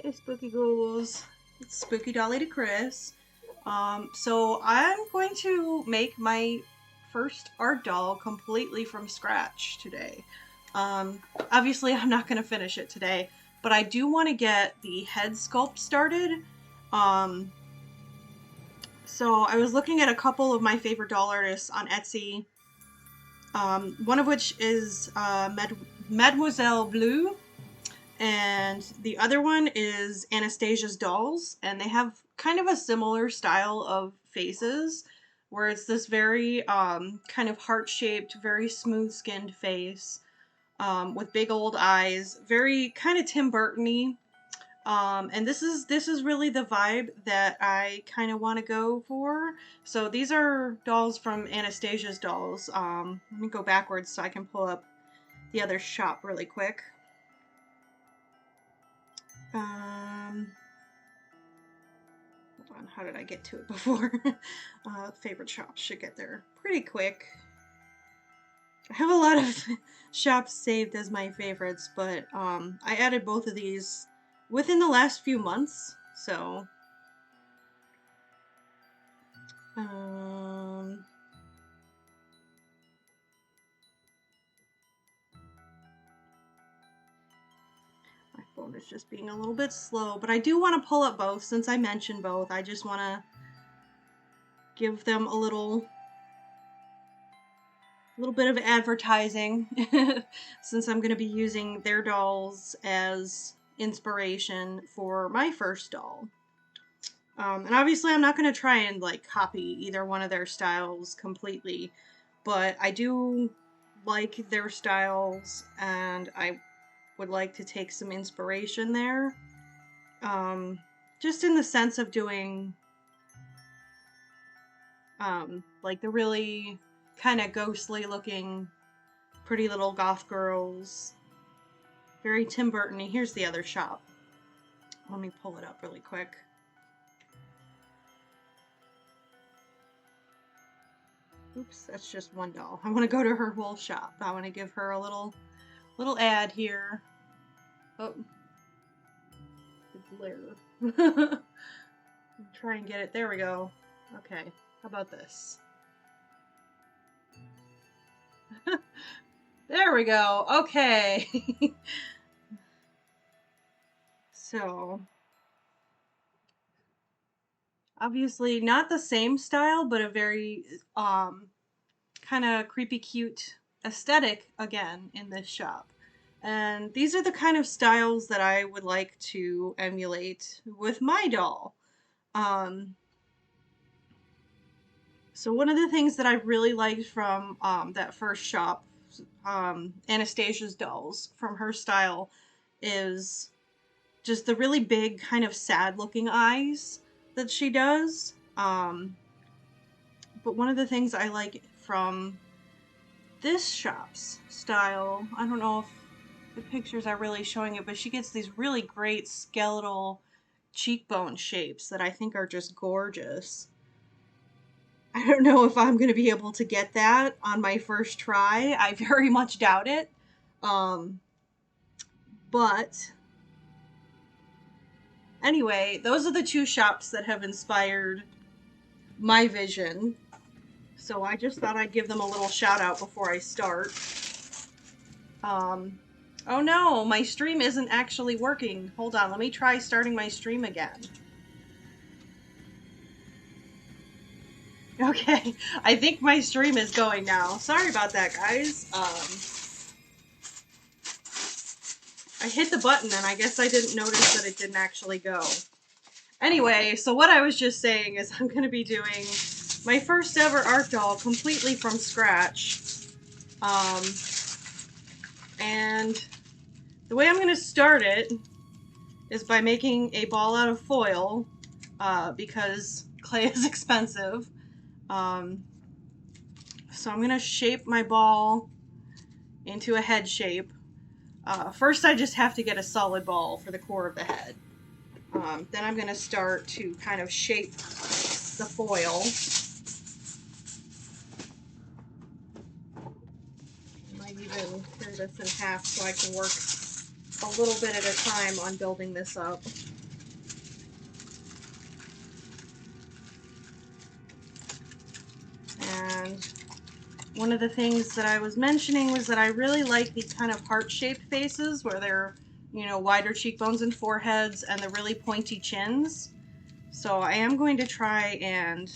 Hey, Spooky Ghouls. It's Spooky Dolly to Chris. So I'm going to make my first art doll completely from scratch today. Obviously I'm not going to finish it today, but I do want to get the head sculpt started. Um, so I was looking at a couple of my favorite doll artists on Etsy. One of which is Mademoiselle Blue. And the other one is Anastasia's dolls, and they have kind of a similar style of faces, where it's this very kind of heart-shaped, very smooth-skinned face with big old eyes, very kind of Tim Burton-y. And this is really the vibe that I kind of want to go for. So these are dolls from Anastasia's dolls. Let me go backwards so I can pull up the other shop really quick. Hold on, how did I get to it before? Favorite shops should get there pretty quick. I have a lot of shops saved as my favorites, but I added both of these within the last few months, so my phone is just being a little bit slow, but I do want to pull up both since I mentioned both. I just want to give them a little bit of advertising since I'm going to be using their dolls as inspiration for my first doll. And obviously I'm not going to try and like copy either one of their styles completely, but I do like their styles and I would like to take some inspiration there. Just in the sense of doing like the really kind of ghostly looking pretty little goth girls. Very Tim Burton-y. Here's the other shop. Let me pull it up really quick. Oops, that's just one doll. I want to go to her whole shop. I want to give her a little ad here. Oh, the glare. Try and get it. There we go. Okay, how about this? There we go. Okay. So, obviously not the same style, but a very kind of creepy cute aesthetic again in this shop. And these are the kind of styles that I would like to emulate with my doll. So one of the things that I really liked from that first shop, Anastasia's dolls, from her style, is just the really big kind of sad looking eyes that she does. But one of the things I like from this shop's style, I don't know if the pictures are really showing it, but she gets these really great skeletal cheekbone shapes that I think are just gorgeous. I don't know if I'm going to be able to get that on my first try. I very much doubt it. But anyway, those are the two shops that have inspired my vision. So I just thought I'd give them a little shout out before I start. Oh no, my stream isn't actually working. Hold on, let me try starting my stream again. Okay, I think my stream is going now. Sorry about that, guys. I hit the button and I guess I didn't notice that it didn't actually go. Anyway, so what I was just saying is I'm going to be doing my first ever art doll completely from scratch. And the way I'm going to start it is by making a ball out of foil, because clay is expensive. So I'm going to shape my ball into a head shape. First I just have to get a solid ball for the core of the head. Then I'm going to start to kind of shape the foil. I might even tear this in half so I can work a little bit at a time on building this up. one of the things that I was mentioning was that I really like these kind of heart-shaped faces where they're, you know, wider cheekbones and foreheads and the really pointy chins. So I am going to try and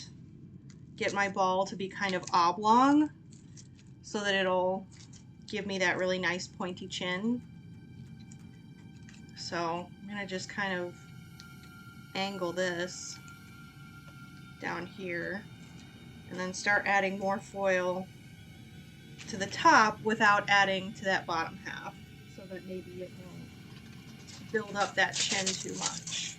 get my ball to be kind of oblong so that it'll give me that really nice pointy chin. So I'm going to just kind of angle this down here and then start adding more foil to the top without adding to that bottom half so that maybe it won't build up that chin too much.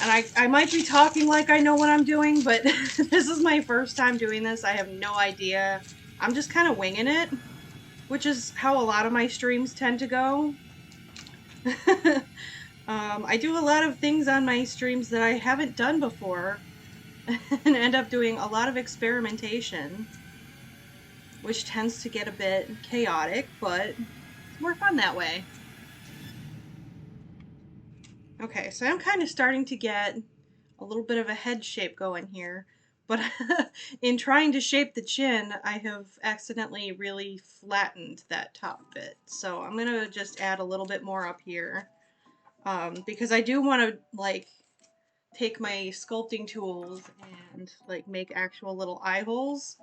And I might be talking like I know what I'm doing, but this is my first time doing this. I have no idea. I'm just kind of winging it, which is how a lot of my streams tend to go. I do a lot of things on my streams that I haven't done before and end up doing a lot of experimentation, which tends to get a bit chaotic, but it's more fun that way. Okay, so I'm kind of starting to get a little bit of a head shape going here, but in trying to shape the chin, I have accidentally really flattened that top bit. So I'm gonna just add a little bit more up here, because I do want to like take my sculpting tools and like make actual little eye holes,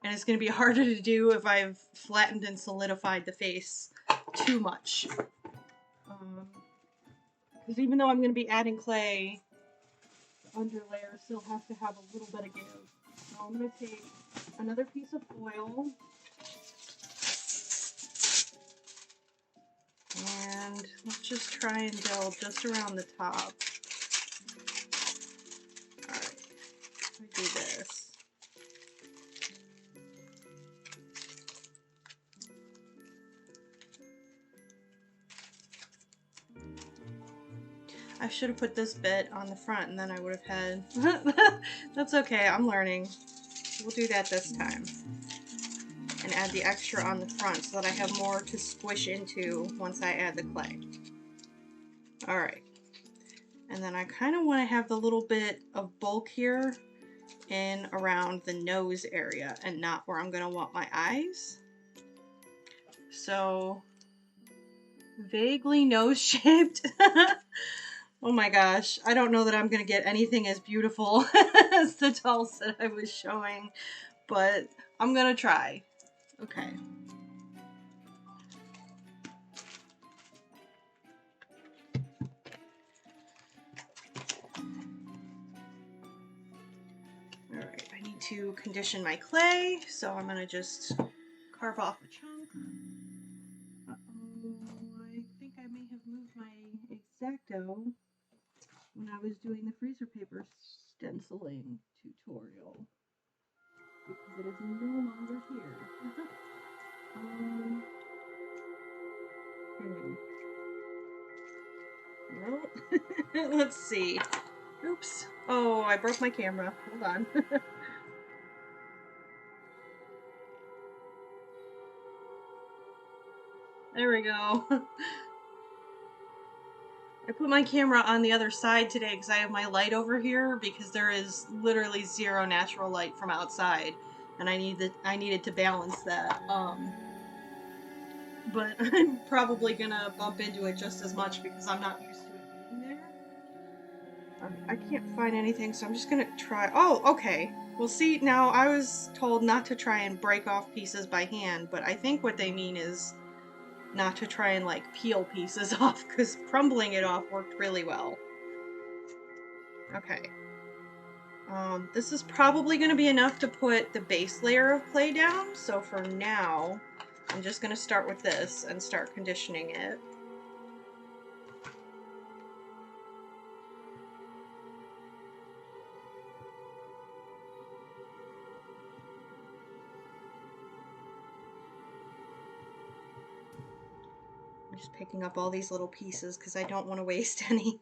and it's gonna be harder to do if I've flattened and solidified the face too much. Because even though I'm going to be adding clay, the underlayer still has to have a little bit of give. So I'm going to take another piece of foil and let's just try and build just around the top. Alright, I do this. I should have put this bit on the front and then I would have had... That's okay, I'm learning. We'll do that this time. And add the extra on the front so that I have more to squish into once I add the clay. Alright. And then I kind of want to have the little bit of bulk here in around the nose area and not where I'm going to want my eyes. So, vaguely nose shaped. Oh my gosh, I don't know that I'm going to get anything as beautiful as the dolls that I was showing, but I'm going to try. Okay. Alright, I need to condition my clay, so I'm going to just carve off a chunk. I think I may have moved my X-Acto when I was doing the freezer paper stenciling tutorial, because it is no longer here. Nope. Let's see. Oops. Oh, I broke my camera. Hold on. There we go. I put my camera on the other side today because I have my light over here because there is literally zero natural light from outside, and I needed to balance that. But I'm probably gonna bump into it just as much because I'm not used to it being there. I can't find anything, so I'm just gonna try. Oh, okay. Well, see, now I was told not to try and break off pieces by hand, but I think what they mean is not to try and, like, peel pieces off, because crumbling it off worked really well. Okay. This is probably going to be enough to put the base layer of clay down, so for now, I'm just going to start with this and start conditioning it. I'm just picking up all these little pieces because I don't want to waste any.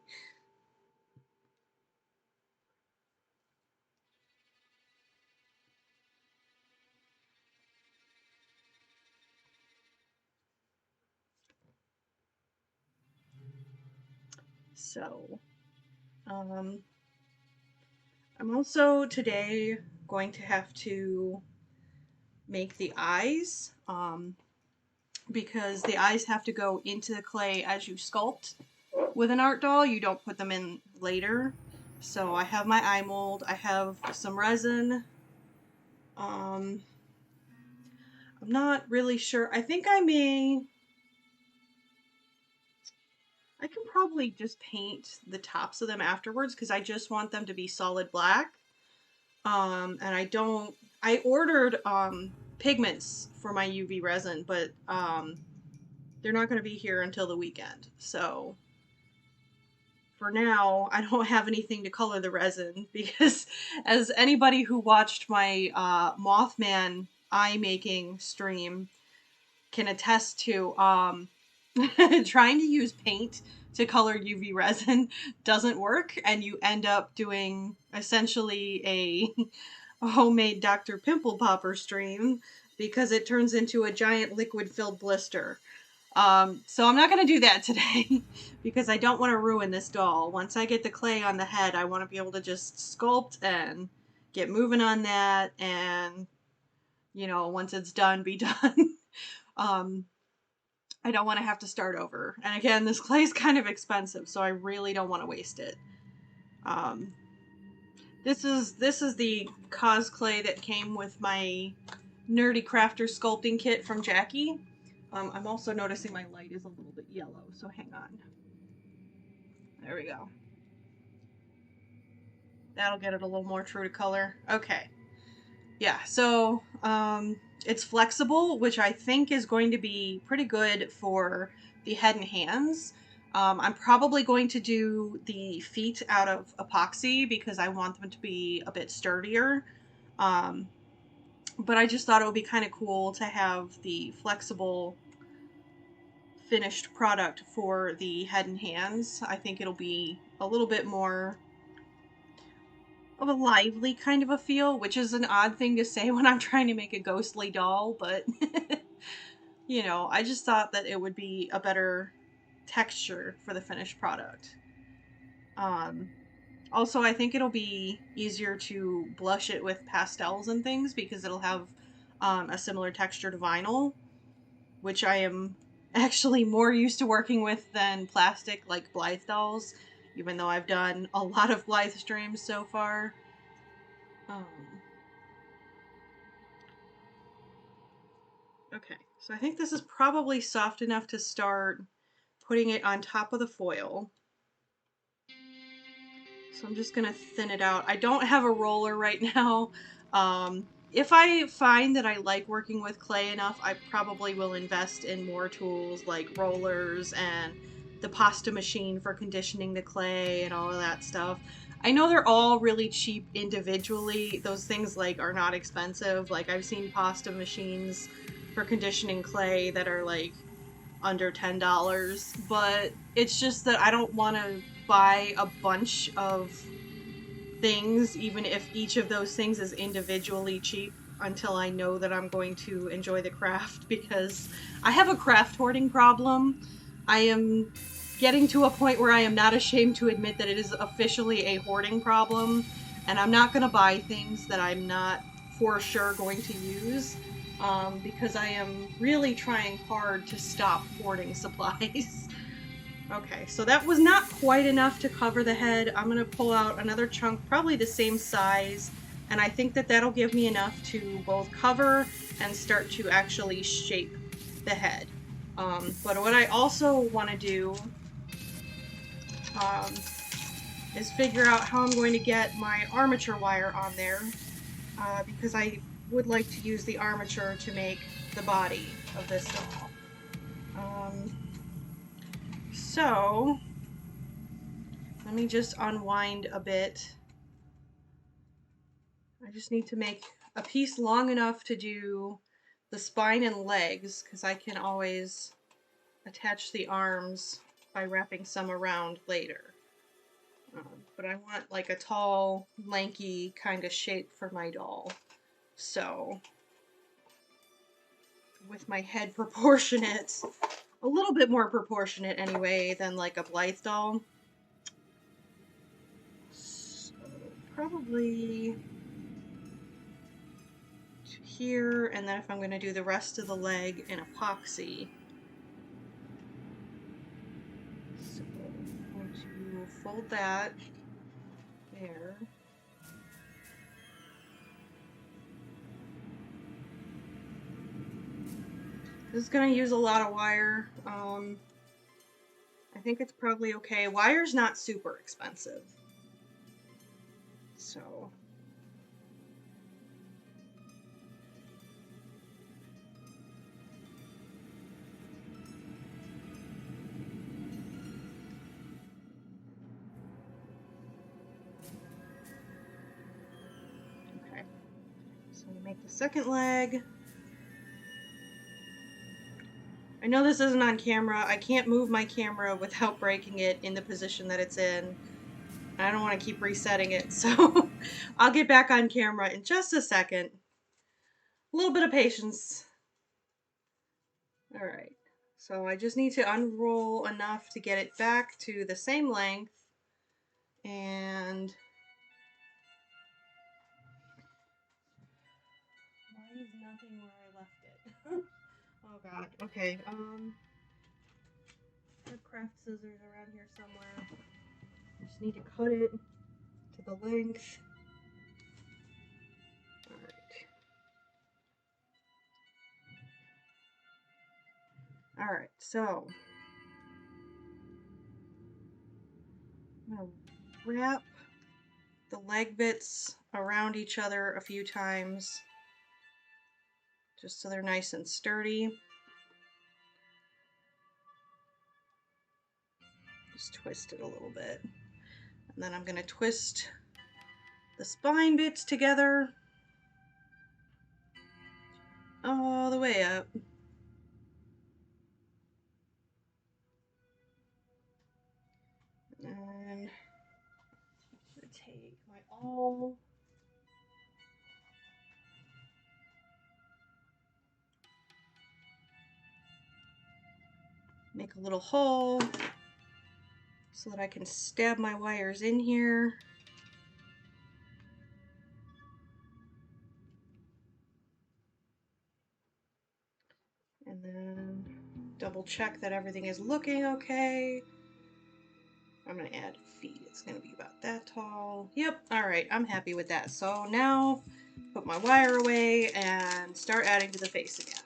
So, I'm also today going to have to make the eyes, because the eyes have to go into the clay as you sculpt. With an art doll, you don't put them in later. So I have my eye mold, I have some resin. I'm not really sure. I think I can probably just paint the tops of them afterwards because I just want them to be solid black. And I ordered pigments for my UV resin, but they're not going to be here until the weekend. So for now, I don't have anything to color the resin because, as anybody who watched my Mothman eye making stream can attest to, trying to use paint to color UV resin doesn't work, and you end up doing essentially a homemade Dr. Pimple Popper stream because it turns into a giant liquid-filled blister. So I'm not going to do that today because I don't want to ruin this doll. Once I get the clay on the head, I want to be able to just sculpt and get moving on that, and, you know, once it's done, be done. I don't want to have to start over. And again, this clay is kind of expensive, so I really don't want to waste it. This is the cosplay that came with my Nerdy Crafter sculpting kit from Jackie. I'm also noticing my light is a little bit yellow, so hang on. There we go. That'll get it a little more true to color. Okay. Yeah, so it's flexible, which I think is going to be pretty good for the head and hands. I'm probably going to do the feet out of epoxy because I want them to be a bit sturdier. But I just thought it would be kind of cool to have the flexible finished product for the head and hands. I think it'll be a little bit more of a lively kind of a feel, which is an odd thing to say when I'm trying to make a ghostly doll, but you know, I just thought that it would be a better texture for the finished product. Also, I think it'll be easier to blush it with pastels and things because it'll have a similar texture to vinyl, which I am actually more used to working with than plastic like Blythe dolls, even though I've done a lot of Blythe streams so far. Okay, so I think this is probably soft enough to start putting it on top of the foil. So I'm just gonna thin it out. I don't have a roller right now. If I find that I like working with clay enough, I probably will invest in more tools like rollers and the pasta machine for conditioning the clay and all of that stuff. I know they're all really cheap individually. Those things like are not expensive. Like I've seen pasta machines for conditioning clay that are like under $10, but it's just that I don't want to buy a bunch of things, even if each of those things is individually cheap, until I know that I'm going to enjoy the craft, because I have a craft hoarding problem. I am getting to a point where I am not ashamed to admit that it is officially a hoarding problem, and I'm not going to buy things that I'm not for sure going to use, because I am really trying hard to stop hoarding supplies. Okay, so that was not quite enough to cover the head. I'm going to pull out another chunk, probably the same size, and I think that that'll give me enough to both cover and start to actually shape the head. But what I also want to do is figure out how I'm going to get my armature wire on there, because I would like to use the armature to make the body of this doll. So let me just unwind a bit. I just need to make a piece long enough to do the spine and legs, because I can always attach the arms by wrapping some around later. But I want like a tall, lanky kind of shape for my doll. So, with my head proportionate, a little bit more proportionate anyway than like a Blythe doll. So, probably to here, and then if I'm going to do the rest of the leg in epoxy. So I'm going to fold that there. This is going to use a lot of wire. I think it's probably okay. Wire's not super expensive. So okay. So we make the second leg. I know this isn't on camera. I can't move my camera without breaking it in the position that it's in. I don't want to keep resetting it, so I'll get back on camera in just a second. A little bit of patience. All right, so I just need to unroll enough to get it back to the same length, and why is nothing where I left it? Oh god. Okay. I have craft scissors around here somewhere. I just need to cut it to the length. Alright, so I'm going to wrap the leg bits around each other a few times just so they're nice and sturdy. Just twist it a little bit. And then I'm going to twist the spine bits together all the way up. And I'm going to take my awl, make a little hole so that I can stab my wires in here. And then double check that everything is looking okay. I'm going to add feet. It's going to be about that tall. Yep, alright, I'm happy with that. So now, put my wire away and start adding to the face again.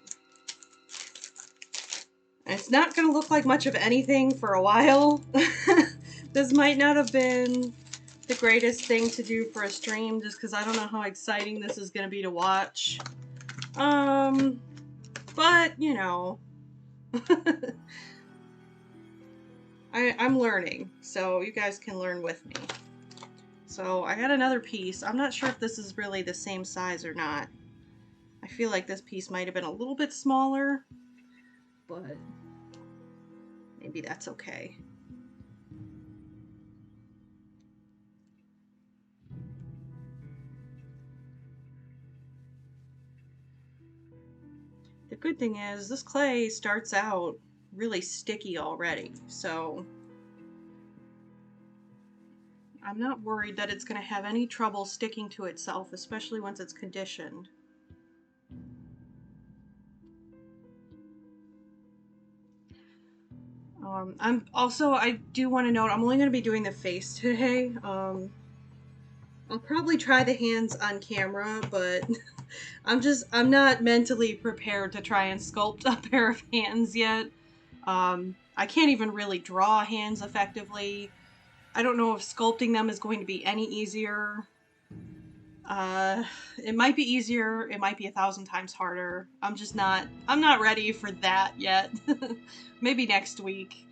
And it's not going to look like much of anything for a while. This might not have been the greatest thing to do for a stream, just because I don't know how exciting this is going to be to watch. But, you know. I'm learning, so you guys can learn with me. So I got another piece. I'm not sure if this is really the same size or not. I feel like this piece might have been a little bit smaller, but maybe that's okay. The good thing is this clay starts out really sticky already, so I'm not worried that it's going to have any trouble sticking to itself, especially once it's conditioned. I do want to note, I'm only going to be doing the face today. I'll probably try the hands on camera, but I'm not mentally prepared to try and sculpt a pair of hands yet. I can't even really draw hands effectively. I don't know if sculpting them is going to be any easier. It might be easier, it might be 1,000 times harder. I'm not ready for that yet. Maybe next week.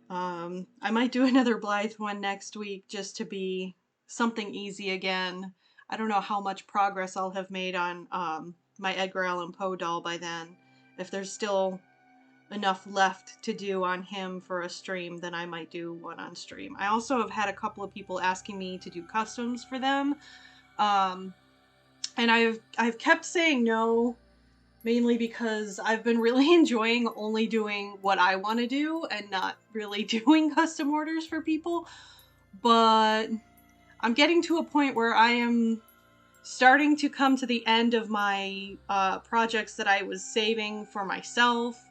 I might do another Blythe one next week just to be something easy again. I don't know how much progress I'll have made on my Edgar Allan Poe doll by then. If there's still enough left to do on him for a stream, then I might do one on stream. I also have had a couple of people asking me to do customs for them. And I've kept saying no, mainly because I've been really enjoying only doing what I want to do and not really doing custom orders for people. But I'm getting to a point where I am starting to come to the end of my projects that I was saving for myself.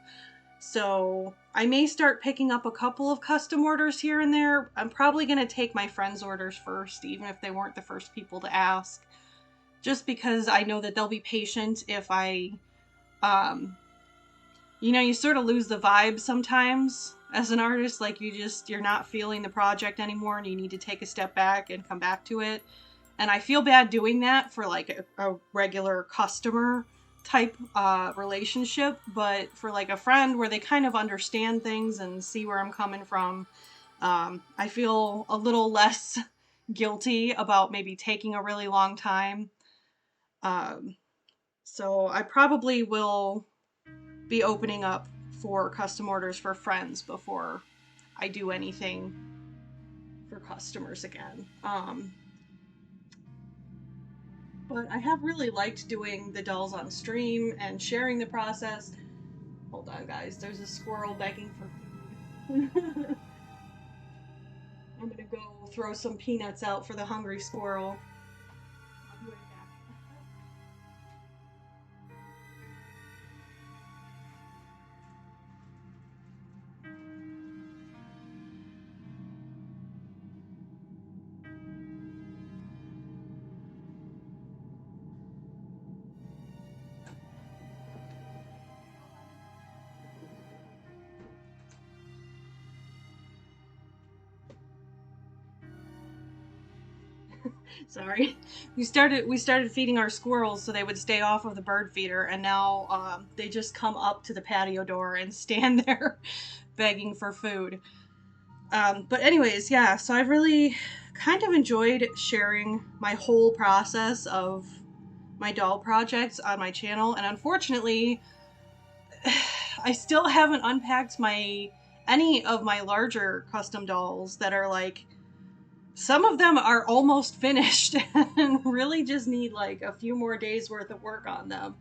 So I may start picking up a couple of custom orders here and there. I'm probably going to take my friends' orders first, even if they weren't the first people to ask. Just because I know that they'll be patient if I, you sort of lose the vibe sometimes as an artist. Like you're not feeling the project anymore and you need to take a step back and come back to it. And I feel bad doing that for like a regular customer type relationship, but for like a friend where they kind of understand things and see where I'm coming from, I feel a little less guilty about maybe taking a really long time. So I probably will be opening up for custom orders for friends before I do anything for customers again. But I have really liked doing the dolls on stream and sharing the process. Hold on, guys. There's a squirrel begging for food. I'm gonna go throw some peanuts out for the hungry squirrel. I'll be right back. Sorry. We started feeding our squirrels so they would stay off of the bird feeder, and now they just come up to the patio door and stand there begging for food. But anyways, yeah, so I've really kind of enjoyed sharing my whole process of my doll projects on my channel, and unfortunately, I still haven't unpacked any of my larger custom dolls that are like, some of them are almost finished and really just need like a few more days worth of work on them.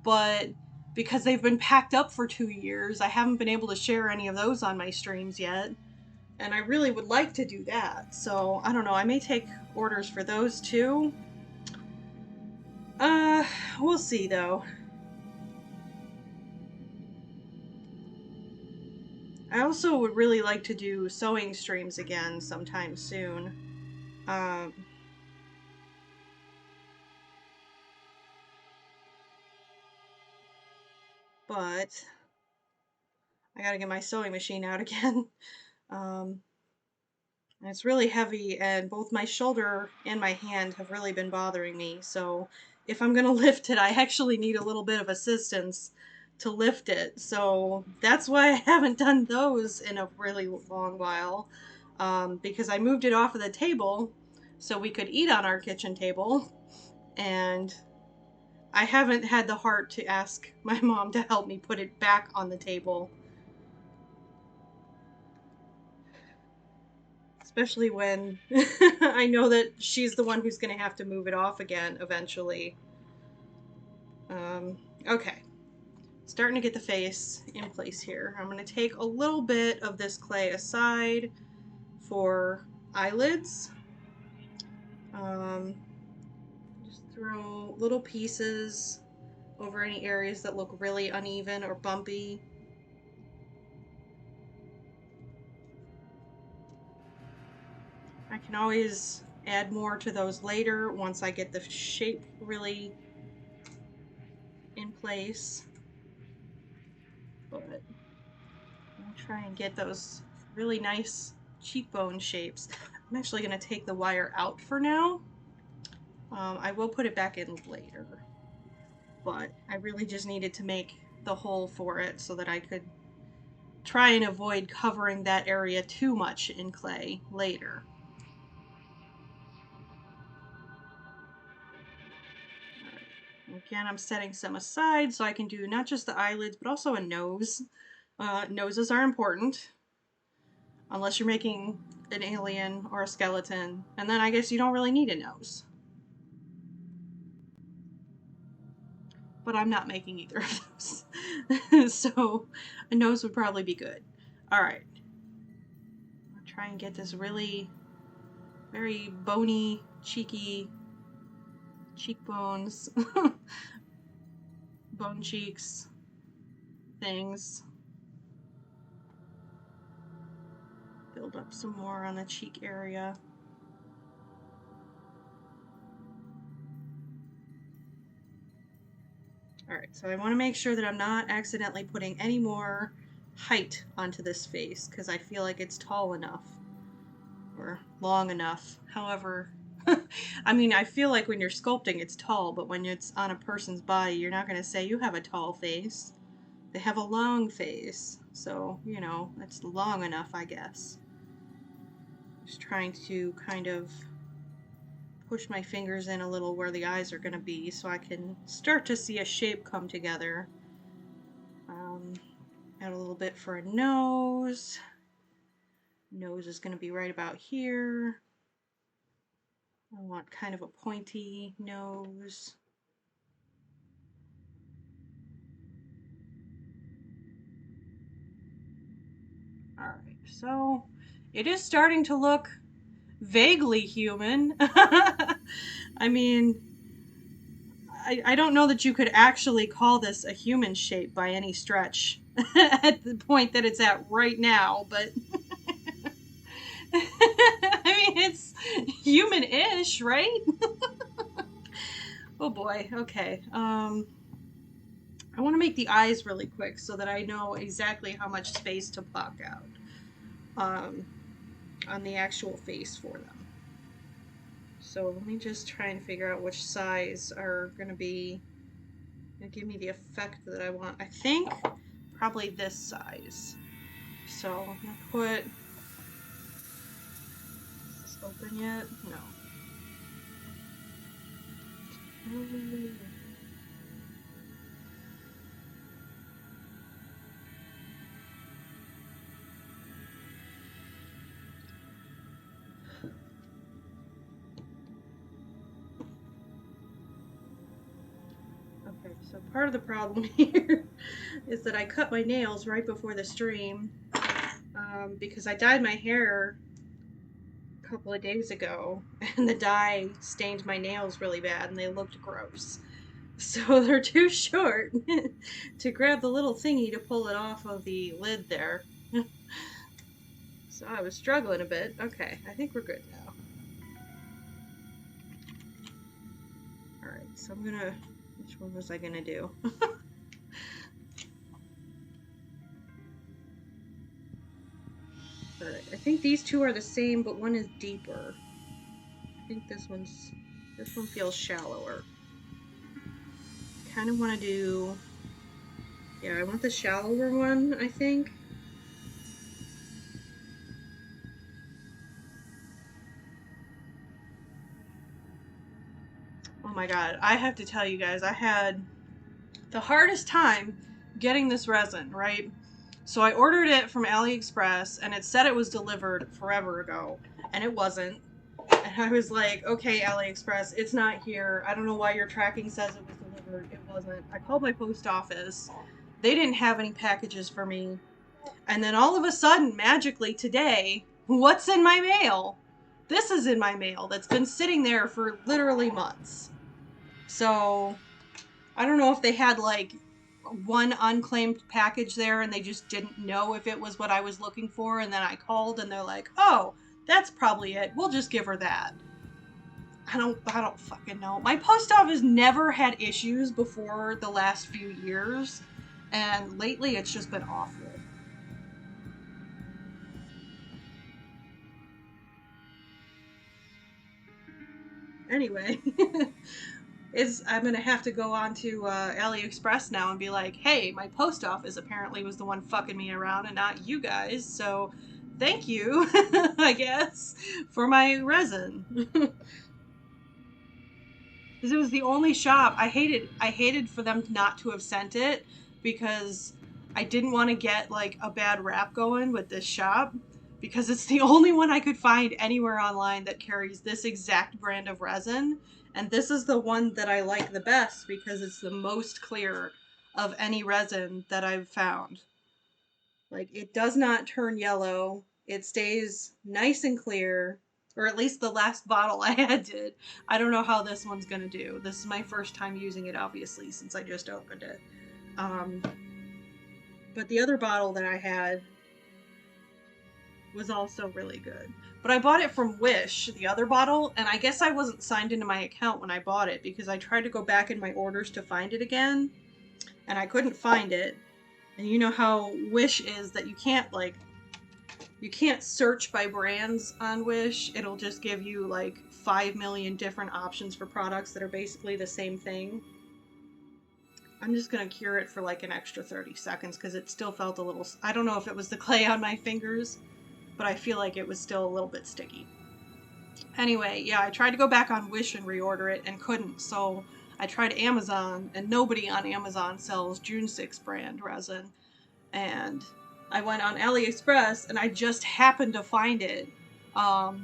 But because they've been packed up for 2 years, I haven't been able to share any of those on my streams yet. And I really would like to do that. So I don't know, I may take orders for those too. We'll see though. I also would really like to do sewing streams again sometime soon. Um, but I gotta get my sewing machine out again. Um, and it's really heavy, and both my shoulder and my hand have really been bothering me. So if I'm gonna lift it, I actually need a little bit of assistance to lift it. So that's why I haven't done those in a really long while, because I moved it off of the table so we could eat on our kitchen table, and I haven't had the heart to ask my mom to help me put it back on the table. Especially when I know that she's the one who's going to have to move it off again eventually. Okay. Starting to get the face in place here. I'm going to take a little bit of this clay aside for eyelids. Just throw little pieces over any areas that look really uneven or bumpy. I can always add more to those later once I get the shape really in place. But I'll try and get those really nice cheekbone shapes. I'm actually going to take the wire out for now. I will put it back in later. But I really just needed to make the hole for it so that I could try and avoid covering that area too much in clay later. Again, I'm setting some aside so I can do not just the eyelids, but also a nose. Noses are important, unless you're making an alien or a skeleton, and then I guess you don't really need a nose. But I'm not making either of those. So a nose would probably be good. Alright. I'll try and get this really very bony, cheeky cheekbones, bone cheeks, things. Build up some more on the cheek area. Alright, so I want to make sure that I'm not accidentally putting any more height onto this face, because I feel like it's tall enough. Or long enough. However, I mean, I feel like when you're sculpting it's tall, but when it's on a person's body, you're not going to say you have a tall face. They have a long face. So, you know, it's long enough, I guess. Just trying to kind of push my fingers in a little where the eyes are going to be so I can start to see a shape come together. Add a little bit for a nose. Nose is going to be right about here. I want kind of a pointy nose. Alright, so it is starting to look vaguely human. I mean, I don't know that you could actually call this a human shape by any stretch at the point that it's at right now, but I mean, it's human-ish, right? Oh boy, okay. I want to make the eyes really quick so that I know exactly how much space to block out on the actual face for them. So let me just try and figure out which size are going to be going to give me the effect that I want. I think probably this size. So I'm going to put... Is this open yet? No. Okay, so part of the problem here is that I cut my nails right before the stream because I dyed my hair a couple of days ago and the dye stained my nails really bad and they looked gross. So they're too short to grab the little thingy to pull it off of the lid there. So I was struggling a bit. Okay, I think we're good now. Alright, so I'm gonna... Which one was I gonna do? Alright, I think these two are the same, but one is deeper. I think this one feels shallower. Kind of want to do... Yeah, I want the shallower one, I think. Oh my god, I have to tell you guys, I had the hardest time getting this resin, right? So I ordered it from AliExpress and it said it was delivered forever ago, and it wasn't. And I was like, okay, AliExpress, it's not here. I don't know why your tracking says it was delivered. It wasn't. I called my post office. They didn't have any packages for me. And then all of a sudden, magically today, what's in my mail? This is in my mail that's been sitting there for literally months. So I don't know if they had like one unclaimed package there and they just didn't know if it was what I was looking for, and then I called and they're like, oh, that's probably it. We'll just give her that. I don't fucking know. My post office never had issues before the last few years, and lately it's just been awful. Anyway, I'm gonna have to go on to AliExpress now and be like, hey, my post office apparently was the one fucking me around and not you guys, so thank you, I guess, for my resin. Because it was the only shop. I hated for them not to have sent it because I didn't want to get like a bad rap going with this shop, because it's the only one I could find anywhere online that carries this exact brand of resin, and this is the one that I like the best because it's the most clear of any resin that I've found. Like, it does not turn yellow. It stays nice and clear. Or at least the last bottle I had did. I don't know how this one's gonna do. This is my first time using it, obviously, since I just opened it. But the other bottle that I had was also really good. But I bought it from Wish, the other bottle, and I guess I wasn't signed into my account when I bought it because I tried to go back in my orders to find it again, and I couldn't find it. And you know how Wish is that you can't search by brands on Wish. It'll just give you like 5 million different options for products that are basically the same thing. I'm just going to cure it for like an extra 30 seconds because it still felt a little... I don't know if it was the clay on my fingers, but I feel like it was still a little bit sticky. Anyway, yeah, I tried to go back on Wish and reorder it and couldn't, so I tried Amazon, and nobody on Amazon sells June 6 brand resin. And I went on AliExpress, and I just happened to find it. I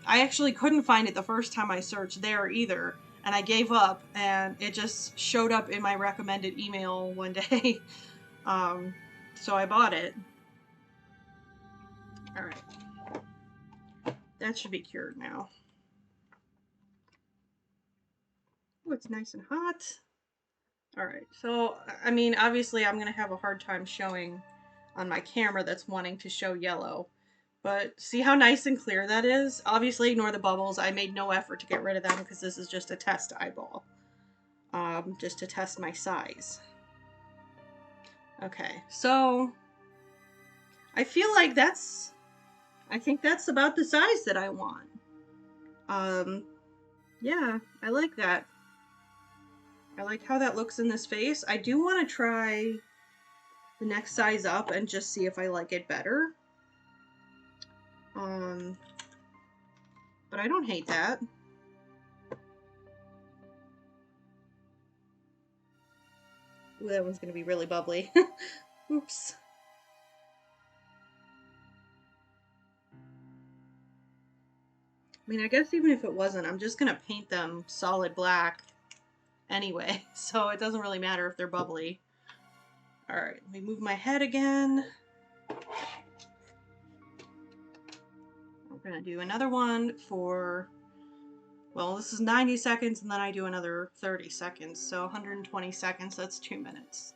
actually couldn't find it the first time I searched there either, and I gave up, and it just showed up in my recommended email one day. So I bought it. Alright. That should be cured now. Oh, it's nice and hot. Alright, so, I mean, obviously I'm going to have a hard time showing on my camera that's wanting to show yellow. But see how nice and clear that is? Obviously ignore the bubbles. I made no effort to get rid of them because this is just a test eyeball. Just to test my size. Okay, so I feel like I think that's about the size that I want. Yeah, I like that. I like how that looks in this face. I do want to try the next size up and just see if I like it better. But I don't hate that. Ooh, that one's gonna be really bubbly. Oops. I mean, I guess even if it wasn't, I'm just gonna paint them solid black anyway, so it doesn't really matter if they're bubbly. Alright, let me move my head again. We're gonna do another one for, well, this is 90 seconds, and then I do another 30 seconds, so 120 seconds, that's 2 minutes.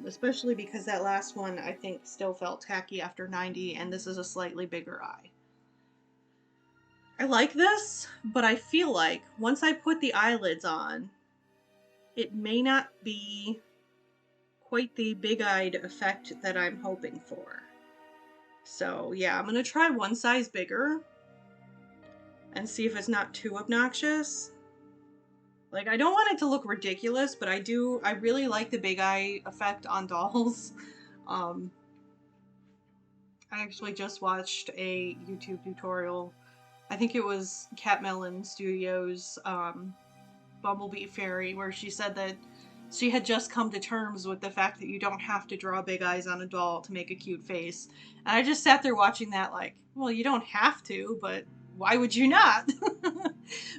Especially because that last one, I think, still felt tacky after 90, and this is a slightly bigger eye. I like this, but I feel like once I put the eyelids on, it may not be quite the big-eyed effect that I'm hoping for. So yeah, I'm gonna try one size bigger and see if it's not too obnoxious. Like, I don't want it to look ridiculous, but I really like the big eye effect on dolls. I actually just watched a YouTube tutorial. I think it was Cat Melon Studios' Bumblebee Fairy, where she said that she had just come to terms with the fact that you don't have to draw big eyes on a doll to make a cute face. And I just sat there watching that like, well, you don't have to, but why would you not?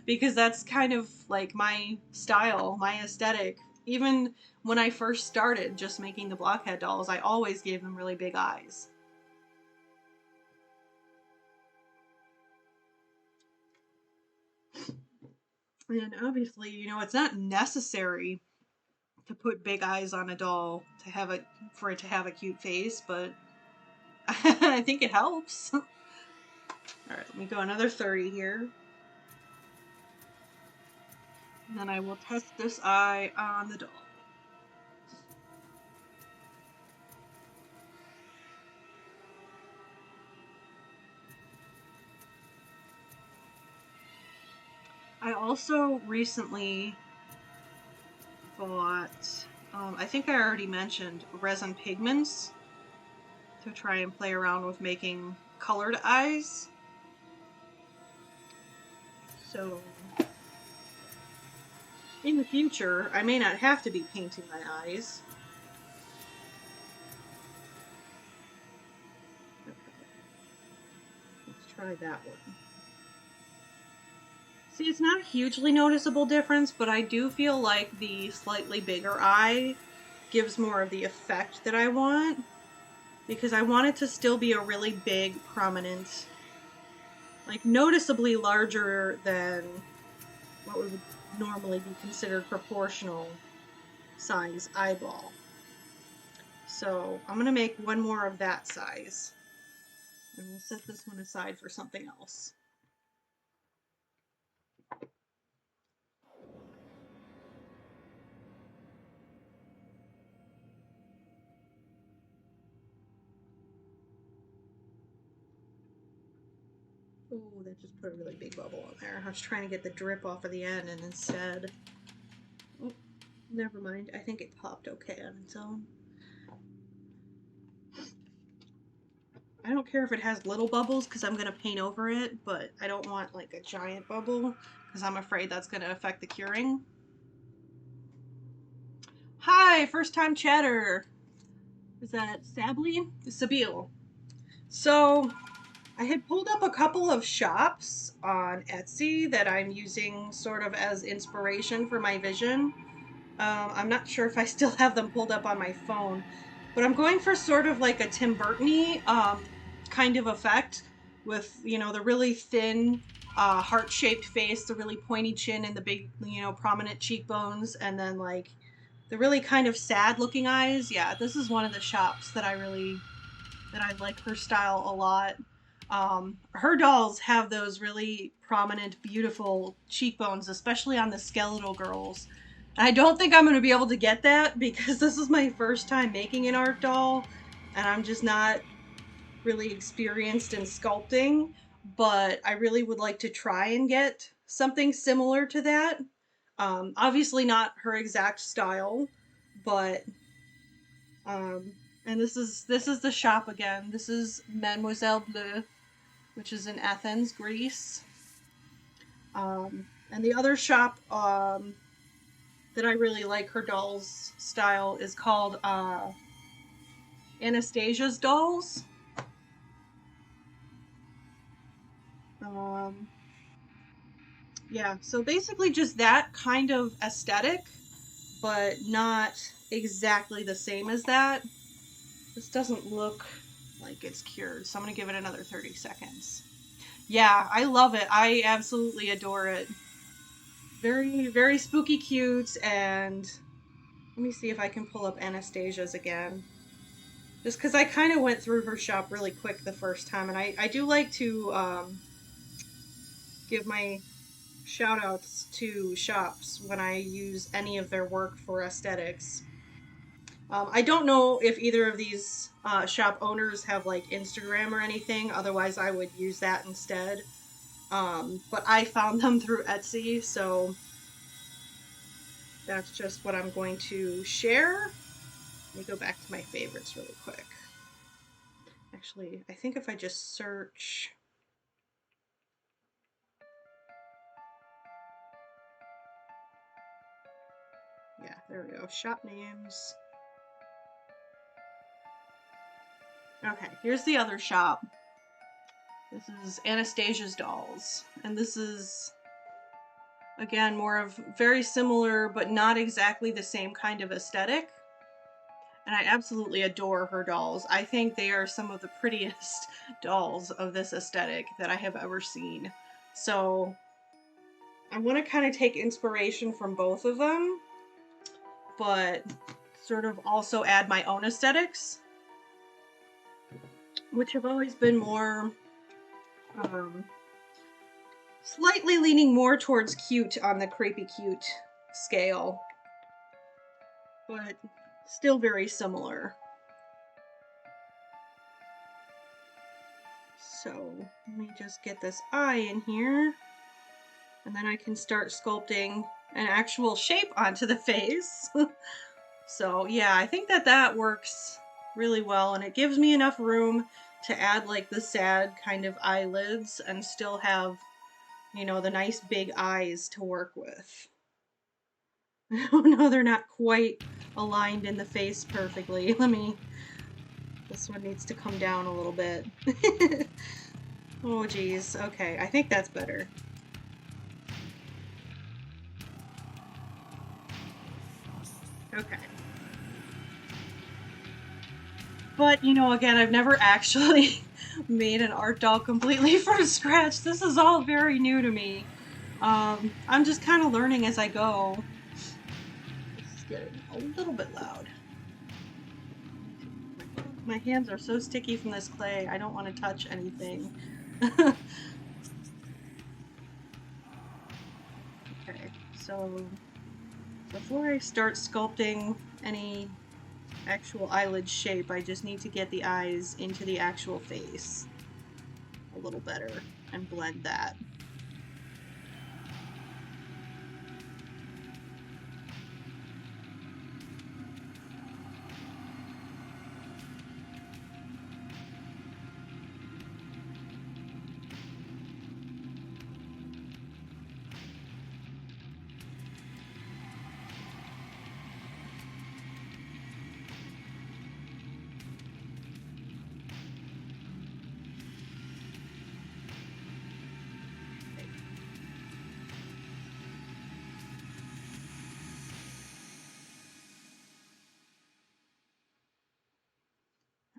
Because that's kind of like my style, my aesthetic. Even when I first started just making the blockhead dolls, I always gave them really big eyes. And obviously, you know, it's not necessary to put big eyes on a doll for it to have a cute face, but I think it helps. Alright, let me go another 30 here. And then I will test this eye on the doll. I also recently bought, I think I already mentioned, resin pigments to try and play around with making colored eyes. So in the future, I may not have to be painting my eyes. Okay. Let's try that one. See, it's not a hugely noticeable difference, but I do feel like the slightly bigger eye gives more of the effect that I want, because I want it to still be a really big, prominent like noticeably larger than what would normally be considered proportional size eyeball. So I'm gonna make one more of that size, and we'll set this one aside for something else. Oh, that just put a really big bubble on there. I was trying to get the drip off of the end, and instead, oh, never mind. I think it popped okay on its own. I don't care if it has little bubbles because I'm gonna paint over it, but I don't want like a giant bubble because I'm afraid that's gonna affect the curing. Hi, first time chatter. Is that Sably? Sabil. So I had pulled up a couple of shops on Etsy that I'm using sort of as inspiration for my vision. I'm not sure if I still have them pulled up on my phone, but I'm going for sort of like a Tim Burton-y kind of effect with, you know, the really thin heart-shaped face, the really pointy chin, and the big, you know, prominent cheekbones, and then like the really kind of sad-looking eyes. Yeah, this is one of the shops that I like her style a lot. Her dolls have those really prominent, beautiful cheekbones, especially on the skeletal girls. I don't think I'm going to be able to get that because this is my first time making an art doll, and I'm just not really experienced in sculpting, but I really would like to try and get something similar to that. Obviously not her exact style, but and this is the shop again. This is Mademoiselle Bleu, which is in Athens, Greece. And the other shop that I really like her dolls style is called Anastasia's Dolls. Yeah, so basically just that kind of aesthetic, but not exactly the same as that. This doesn't look like it's cured, so I'm going to give it another 30 seconds. Yeah, I love it. I absolutely adore it. Very, very spooky cute, and let me see if I can pull up Anastasia's again. Just because I kind of went through her shop really quick the first time, and I do like to give my shout outs to shops when I use any of their work for aesthetics. I don't know if either of these shop owners have like Instagram or anything, otherwise I would use that instead. But I found them through Etsy, so that's just what I'm going to share. Let me go back to my favorites really quick. Actually, I think if I just search... Yeah, there we go. Shop names. Okay, here's the other shop. This is Anastasia's Dolls. And this is, again, more of very similar, but not exactly the same kind of aesthetic. And I absolutely adore her dolls. I think they are some of the prettiest dolls of this aesthetic that I have ever seen. So I want to kind of take inspiration from both of them, but sort of also add my own aesthetics, which have always been more, slightly leaning more towards cute on the creepy cute scale, but still very similar. So let me just get this eye in here, and then I can start sculpting an actual shape onto the face. So yeah, I think that works really well, and it gives me enough room to add like the sad kind of eyelids and still have, you know, the nice big eyes to work with. Oh no, they're not quite aligned in the face perfectly. This one needs to come down a little bit. Oh geez, okay, I think that's better. Okay. But, you know, again, I've never actually made an art doll completely from scratch. This is all very new to me. I'm just kind of learning as I go. This is getting a little bit loud. My hands are so sticky from this clay, I don't want to touch anything. Okay, so before I start sculpting any actual eyelid shape, I just need to get the eyes into the actual face a little better and blend that.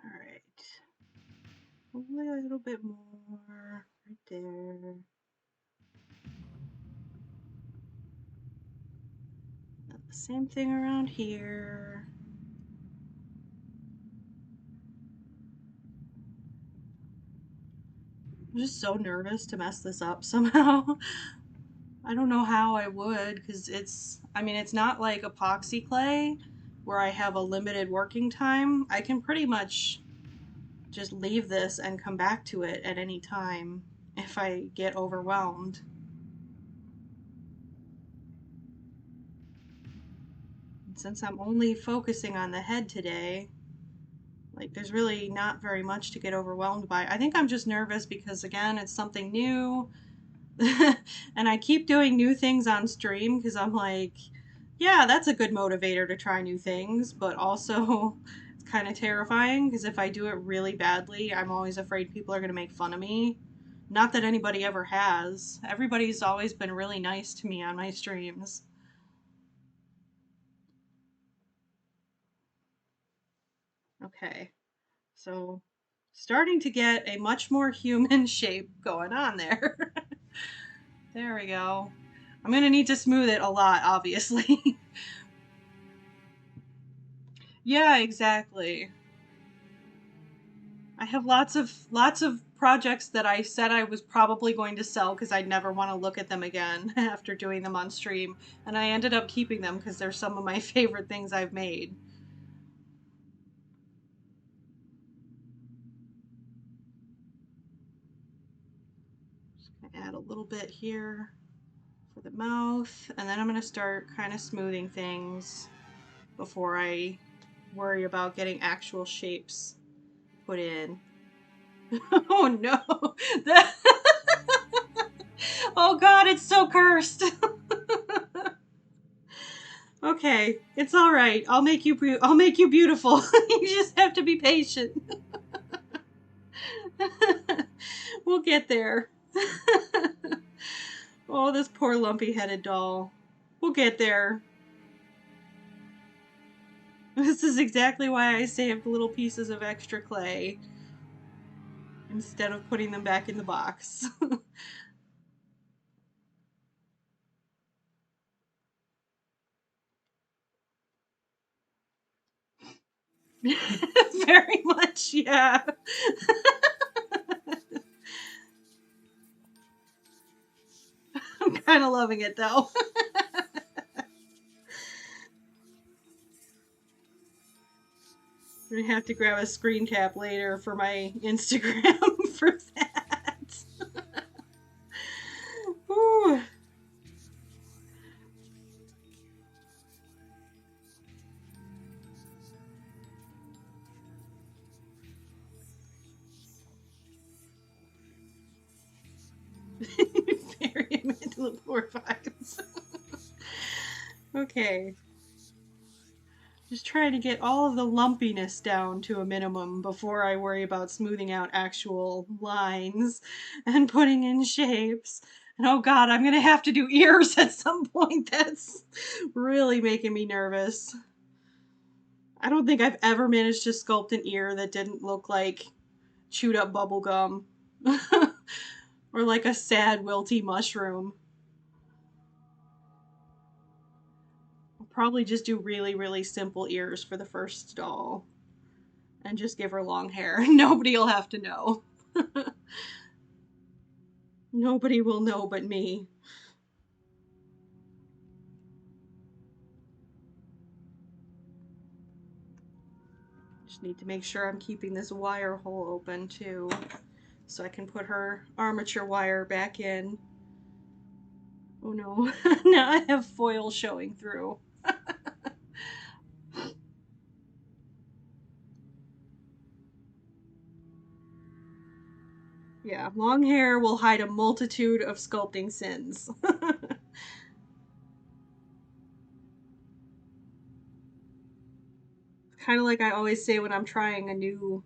Alright. Only a little bit more right there. The same thing around here. I'm just so nervous to mess this up somehow. I don't know how I would, because it's not like epoxy clay where I have a limited working time. I can pretty much just leave this and come back to it at any time if I get overwhelmed. And since I'm only focusing on the head today, like there's really not very much to get overwhelmed by. I think I'm just nervous because again, it's something new. And I keep doing new things on stream because I'm like, yeah, that's a good motivator to try new things, but also it's kind of terrifying because if I do it really badly, I'm always afraid people are going to make fun of me. Not that anybody ever has. Everybody's always been really nice to me on my streams. Okay, so starting to get a much more human shape going on there. There we go. I'm going to need to smooth it a lot, obviously. Yeah, exactly. I have lots of projects that I said I was probably going to sell because I'd never want to look at them again after doing them on stream, and I ended up keeping them because they're some of my favorite things I've made. Just gonna add a little bit here for the mouth, and then I'm gonna start kind of smoothing things before I worry about getting actual shapes put in. Oh no! That oh god, it's so cursed. Okay, it's all right. I'll make you beautiful. You just have to be patient. We'll get there. Oh, this poor lumpy-headed doll. We'll get there. This is exactly why I saved little pieces of extra clay instead of putting them back in the box. Very much, yeah. I'm kind of loving it though. I'm gonna have to grab a screen cap later for my Instagram for that. Ooh. Very mandibulate vibes. Okay. Just trying to get all of the lumpiness down to a minimum before I worry about smoothing out actual lines and putting in shapes. And oh god, I'm gonna have to do ears at some point. That's really making me nervous. I don't think I've ever managed to sculpt an ear that didn't look like chewed up bubble gum. Or like a sad wilty mushroom. I'll probably just do really, really simple ears for the first doll. And just give her long hair. Nobody will have to know. Nobody will know but me. Just need to make sure I'm keeping this wire hole open too, so I can put her armature wire back in. Oh no, now I have foil showing through. Yeah, long hair will hide a multitude of sculpting sins. Kind of like I always say when I'm trying a new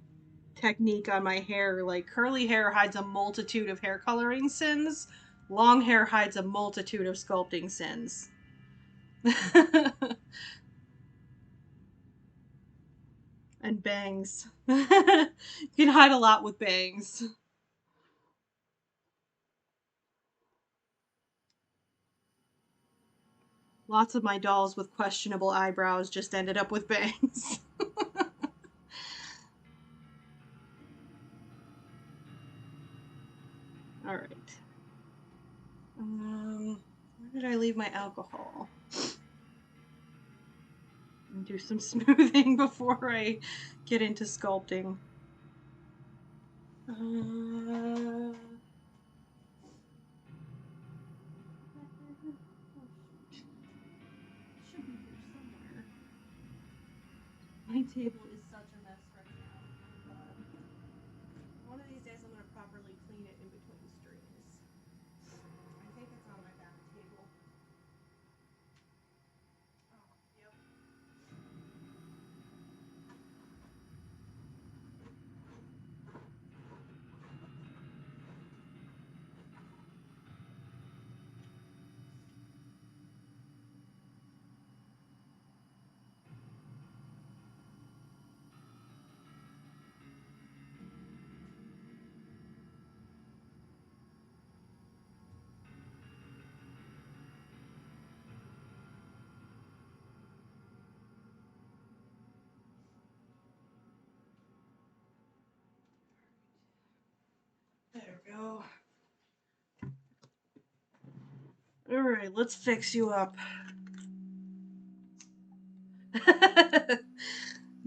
technique on my hair, like curly hair hides a multitude of hair coloring sins, long hair hides a multitude of sculpting sins. And bangs. You can hide a lot with bangs. Lots of my dolls with questionable eyebrows just ended up with bangs. Alright. Where did I leave my alcohol? Do some smoothing before I get into sculpting. My table is such a mess right now. Oh God. One of these days I'm gonna properly clean it in between strings. I think it's on my back table. Oh, yep. There we go. Alright, let's fix you up.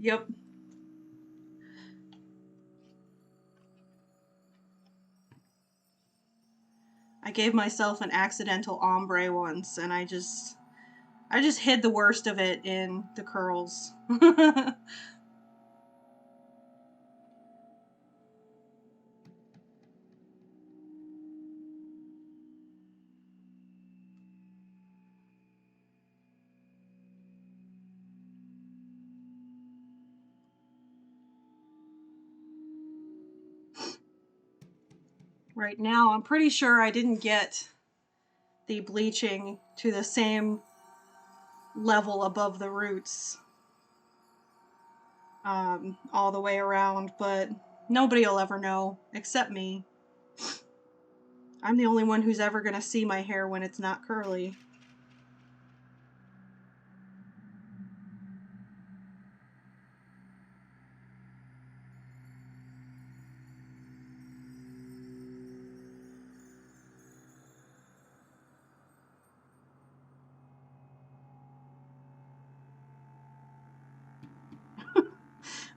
Yep. I gave myself an accidental ombre once and I just hid the worst of it in the curls. Right now, I'm pretty sure I didn't get the bleaching to the same level above the roots all the way around, but nobody will ever know except me. I'm the only one who's ever gonna see my hair when it's not curly.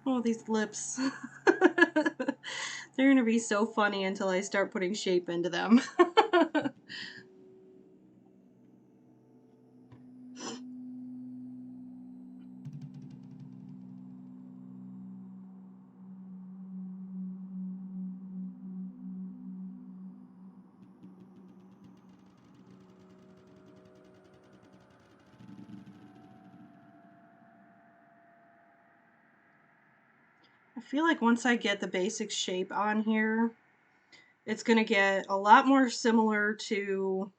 Oh, these lips. They're gonna be so funny until I start putting shape into them. I feel like once I get the basic shape on here, it's gonna get a lot more similar to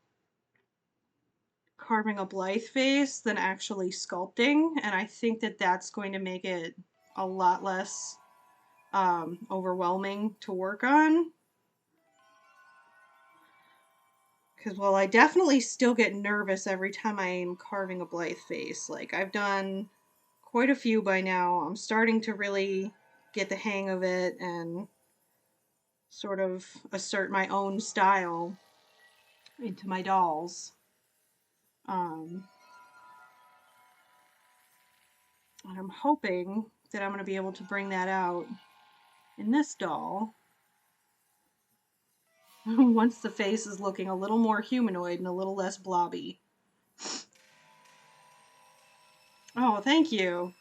carving a Blythe face than actually sculpting, and I think that that's going to make it a lot less overwhelming to work on. Because, well, I definitely still get nervous every time I'm carving a Blythe face. Like, I've done quite a few by now. I'm starting to really get the hang of it and sort of assert my own style into my dolls. Um, and I'm hoping that I'm going to be able to bring that out in this doll once the face is looking a little more humanoid and a little less blobby. Oh, thank you.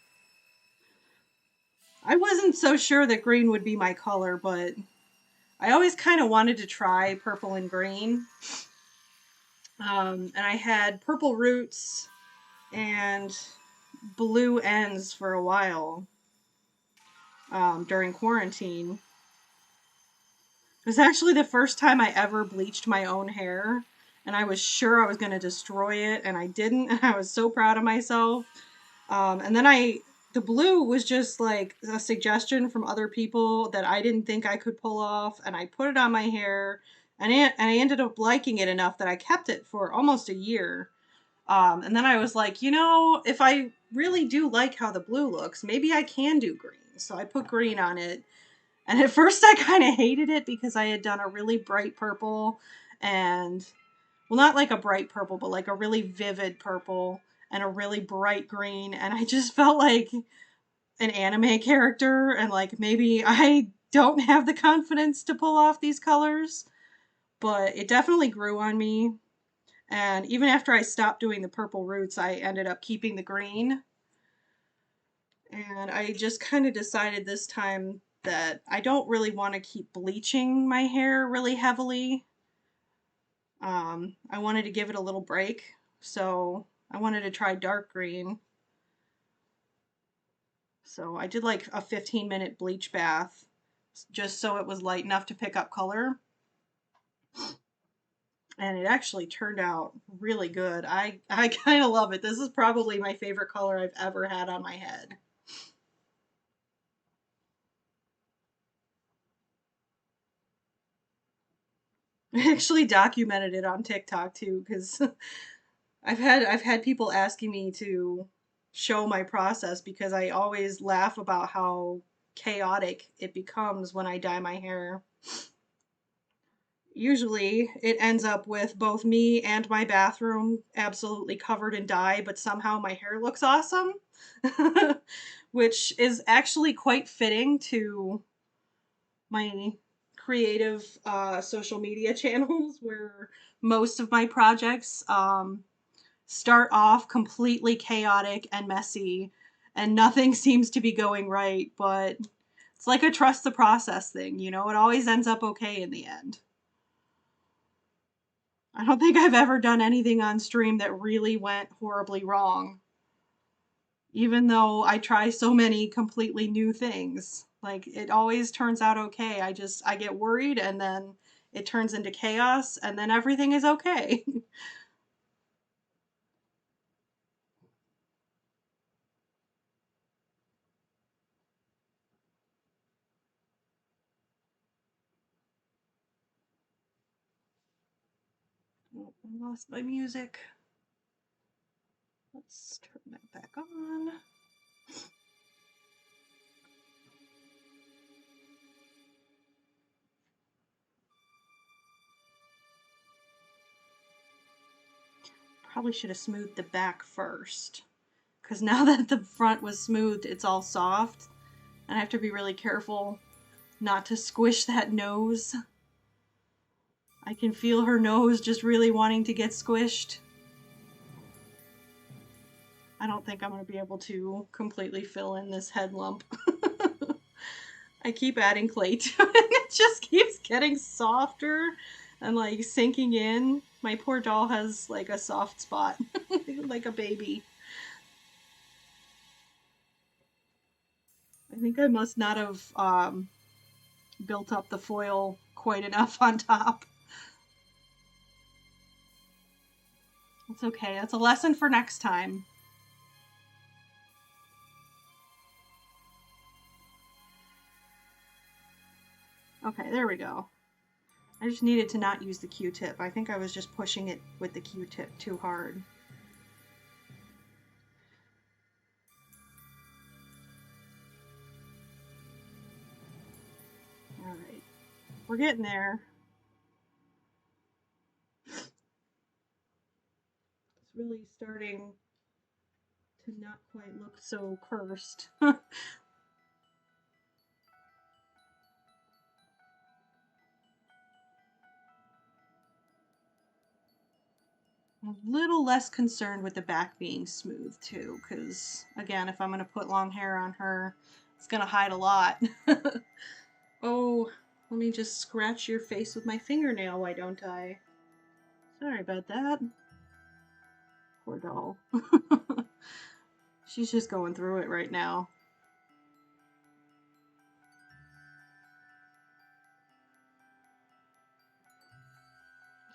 I wasn't so sure that green would be my color, but I always kind of wanted to try purple and green. And I had purple roots and blue ends for a while during quarantine. It was actually the first time I ever bleached my own hair, and I was sure I was going to destroy it, and I didn't, and I was so proud of myself. And then the blue was just like a suggestion from other people that I didn't think I could pull off, and I put it on my hair, and I ended up liking it enough that I kept it for almost a year. And then I was like, if I really do like how the blue looks, maybe I can do green. So I put green on it. And at first I kind of hated it because I had done a really bright purple and, well, not like a bright purple, but like a really vivid purple and a really bright green. And I just felt like an anime character and like maybe I don't have the confidence to pull off these colors. But it definitely grew on me. And even after I stopped doing the purple roots, I ended up keeping the green. And I just kind of decided this time that I don't really want to keep bleaching my hair really heavily. I wanted to give it a little break, so I wanted to try dark green. So I did like a 15-minute bleach bath just so it was light enough to pick up color. And it actually turned out really good. I kind of love it. This is probably my favorite color I've ever had on my head. I actually documented it on TikTok too, because I've had people asking me to show my process because I always laugh about how chaotic it becomes when I dye my hair. Usually it ends up with both me and my bathroom absolutely covered in dye, but somehow my hair looks awesome. Which is actually quite fitting to my creative social media channels where most of my projects start off completely chaotic and messy and nothing seems to be going right, but it's like a trust the process thing, it always ends up okay in the end. I don't think I've ever done anything on stream that really went horribly wrong, even though I try so many completely new things. Like, it always turns out okay. I get worried and then it turns into chaos and then everything is okay. Oh, I lost my music. Let's turn that back on. Probably should have smoothed the back first, because now that the front was smoothed, it's all soft, and I have to be really careful not to squish that nose. I can feel her nose just really wanting to get squished. I don't think I'm going to be able to completely fill in this head lump. I keep adding clay to it. It just keeps getting softer and like sinking in. My poor doll has like a soft spot, like a baby. I think I must not have built up the foil quite enough on top. It's okay. That's a lesson for next time. Okay, there we go. I just needed to not use the Q-tip. I think I was just pushing it with the Q-tip too hard. Alright, we're getting there. It's really starting to not quite look so cursed. I'm a little less concerned with the back being smooth too, because again, if I'm going to put long hair on her, it's going to hide a lot. Oh, let me just scratch your face with my fingernail, why don't I? Sorry about that. Poor doll. She's just going through it right now.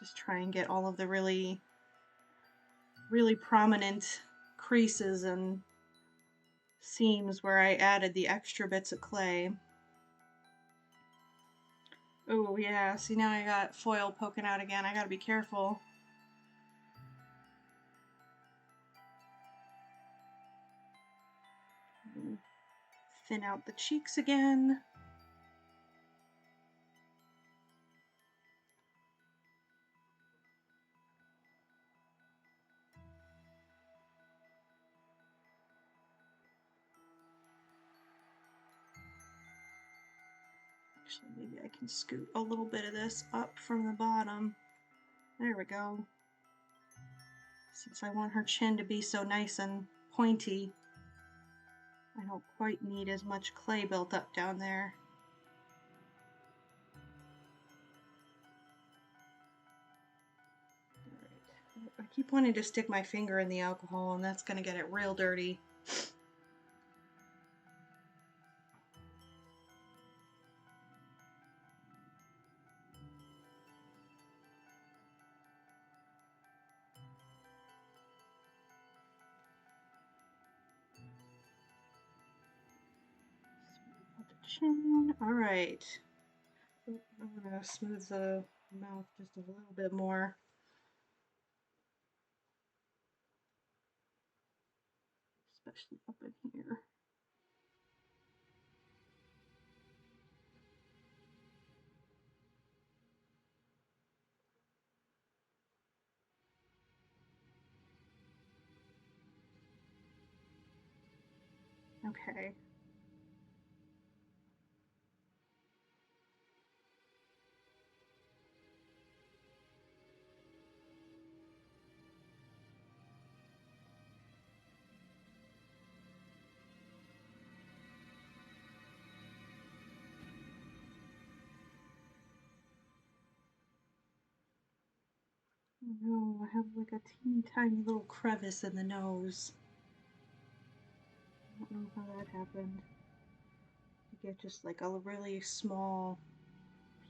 Just try and get all of the really prominent creases and seams where I added the extra bits of clay. Oh yeah, see now I got foil poking out again. I gotta be careful. Thin out the cheeks again. Actually, maybe I can scoot a little bit of this up from the bottom. There we go. Since I want her chin to be so nice and pointy, I don't quite need as much clay built up down there. Alright. I keep wanting to stick my finger in the alcohol, and that's going to get it real dirty. Chin. All right. I'm gonna smooth the mouth just a little bit more. Especially up in here. Okay. Oh no, I have like a teeny tiny little crevice in the nose. I don't know how that happened. You get just like a really small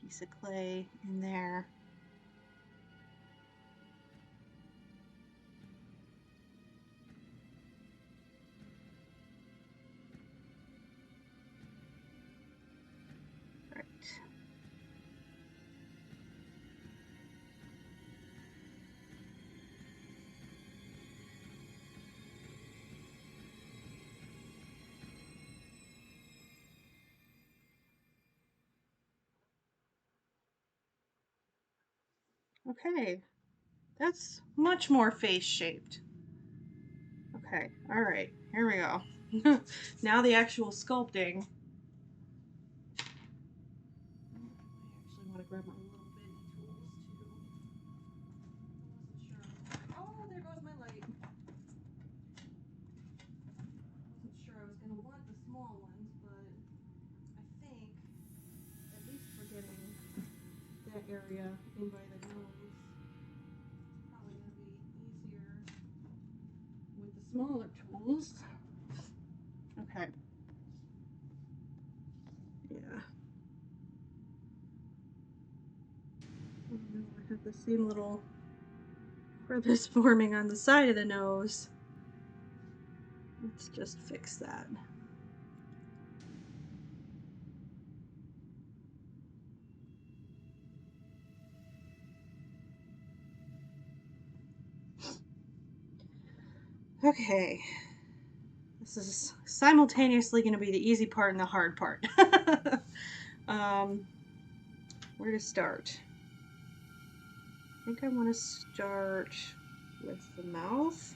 piece of clay in there. Right. Okay, that's much more face shaped. Okay, all right, here we go. Now the actual sculpting. I actually want to grab my little bendy tools too. I wasn't sure. Oh, there goes my light. Wasn't sure I was going to want the small ones, but I think, at least for getting that area in by the nose, it's probably going to be easier with the smaller tools. Okay. Yeah. Oh no, I have the same little crevice forming on the side of the nose. Let's just fix that. Okay. This is simultaneously going to be the easy part and the hard part. um, where to start? I think I want to start with the mouth.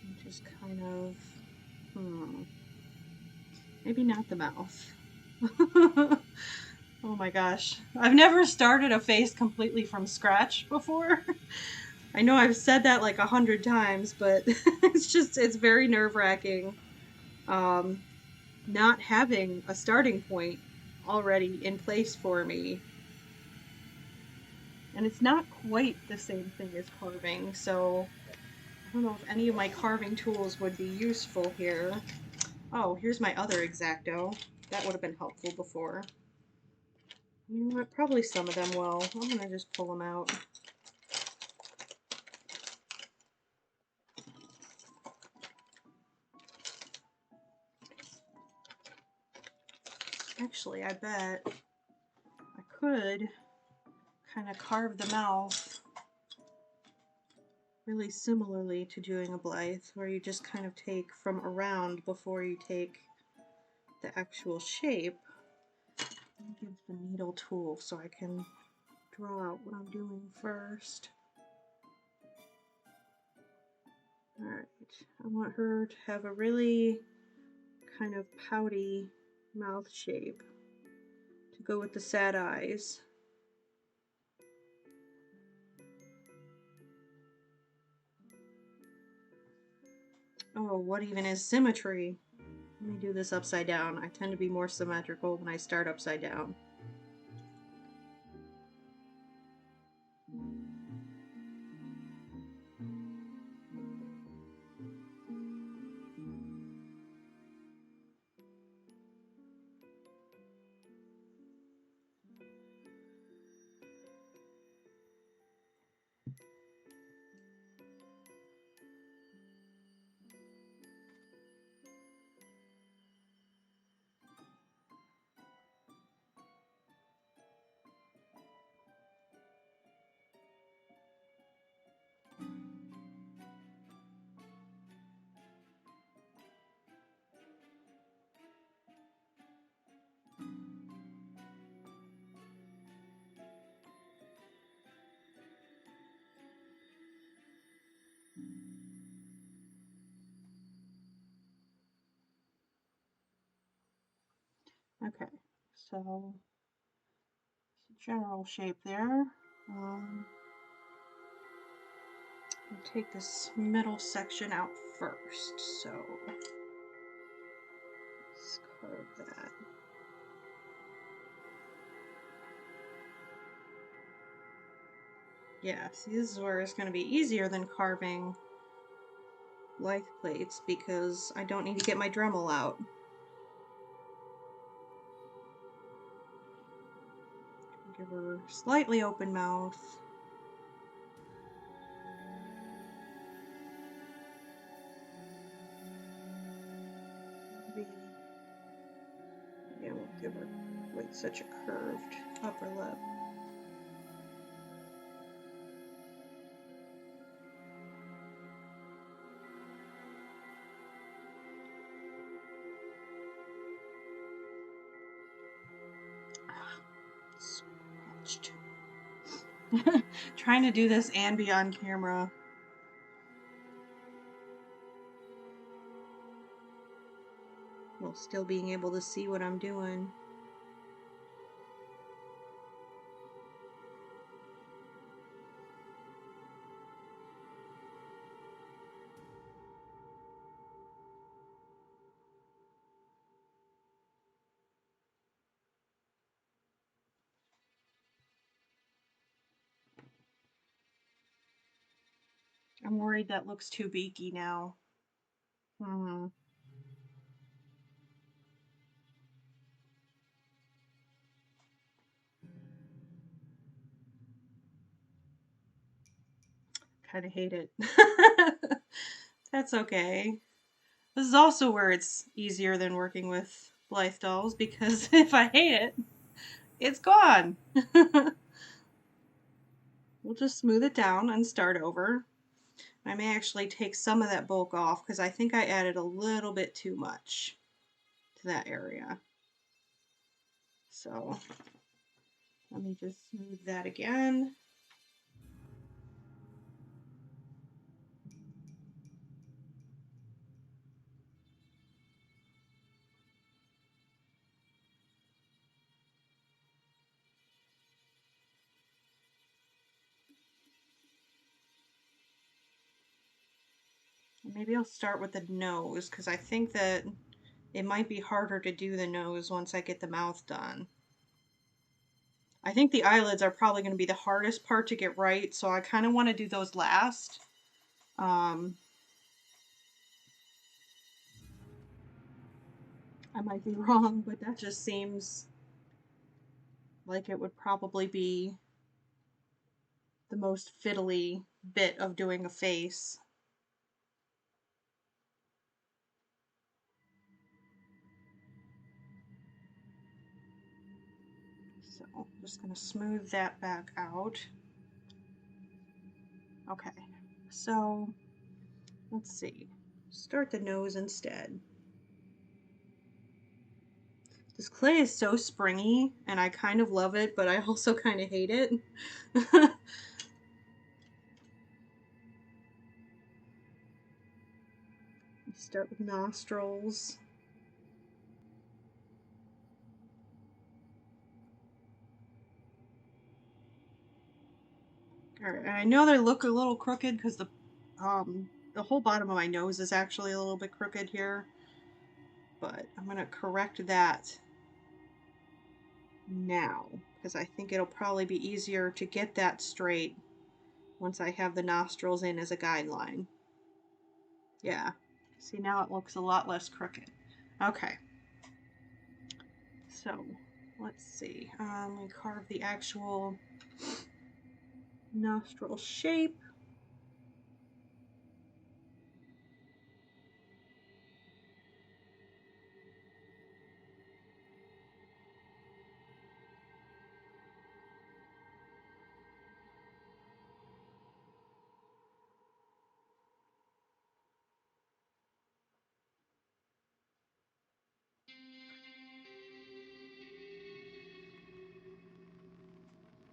And just kind of, maybe not the mouth. Oh my gosh. I've never started a face completely from scratch before. I know I've said that like 100 times, but it's very nerve-wracking. Not having a starting point already in place for me. And it's not quite the same thing as carving, so I don't know if any of my carving tools would be useful here. Oh, here's my other X-Acto. That would have been helpful before. You know what? Probably some of them will. I'm gonna just pull them out. Actually, I bet I could kind of carve the mouth really similarly to doing a Blythe, where you just kind of take from around before you take the actual shape. Give the needle tool so I can draw out what I'm doing first. Alright, I want her to have a really kind of pouty mouth shape to go with the sad eyes. Oh, what even is symmetry? Let me do this upside down. I tend to be more symmetrical when I start upside down. Okay, so general shape there. I'll take this middle section out first, so let's carve that. Yeah, see, this is where it's going to be easier than carving Blythe plates because I don't need to get my Dremel out. Give her slightly open mouth. Maybe I won't give her like such a curved upper lip. Scratched. Trying to do this and be on camera. While still being able to see what I'm doing. I'm worried that looks too beaky now. Kind of hate it. That's okay. This is also where it's easier than working with Blythe dolls because if I hate it, it's gone. we'll just smooth it down and start over. I may actually take some of that bulk off because I think I added a little bit too much to that area. So let me just smooth that again. Maybe I'll start with the nose because I think that it might be harder to do the nose once I get the mouth done. I think the eyelids are probably going to be the hardest part to get right, so I kind of want to do those last. I might be wrong, but that just seems like it would probably be the most fiddly bit of doing a face. So I'm just going to smooth that back out. Okay, so let's see. Start the nose instead. This clay is so springy, and I kind of love it, but I also kind of hate it. Start with nostrils. Alright, and I know they look a little crooked because the whole bottom of my nose is actually a little bit crooked here, but I'm going to correct that now because I think it'll probably be easier to get that straight once I have the nostrils in as a guideline. Yeah, see, now it looks a lot less crooked. Okay, so let's see. We carve the actual nostril shape.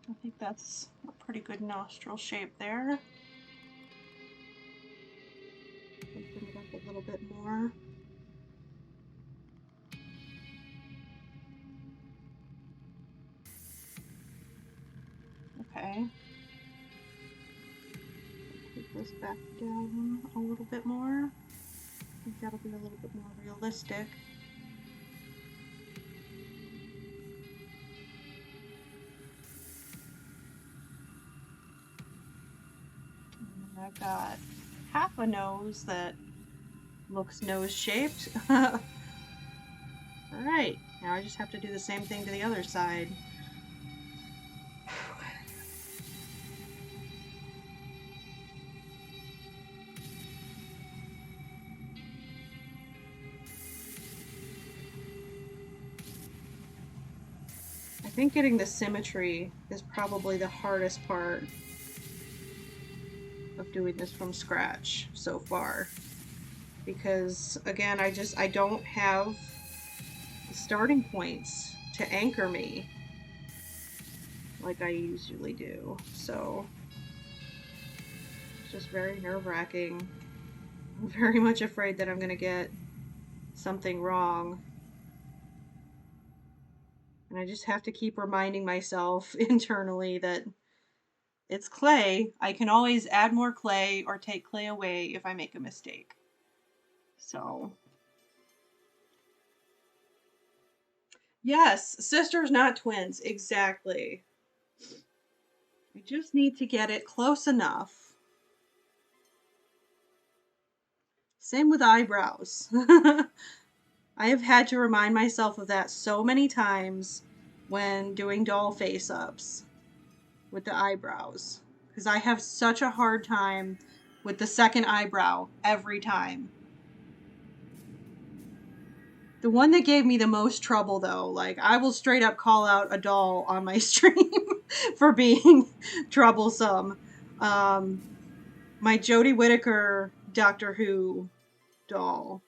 I think that's a pretty good nostril shape there. Open it up a little bit more. Okay. Take this back down a little bit more. I think that'll be a little bit more realistic. And I've got half a nose that looks nose-shaped. Alright, now I just have to do the same thing to the other side. I think getting the symmetry is probably the hardest part of doing this from scratch so far. Because again, I don't have the starting points to anchor me like I usually do. So it's just very nerve-wracking. I'm very much afraid that I'm gonna get something wrong. And I just have to keep reminding myself internally that it's clay. I can always add more clay or take clay away if I make a mistake. So, yes, sisters, not twins. Exactly. I just need to get it close enough. Same with eyebrows. I have had to remind myself of that so many times when doing doll face-ups with the eyebrows. Because I have such a hard time with the second eyebrow every time. The one that gave me the most trouble, though, like, I will straight up call out a doll on my stream. for being troublesome. My Jodie Whittaker Doctor Who doll.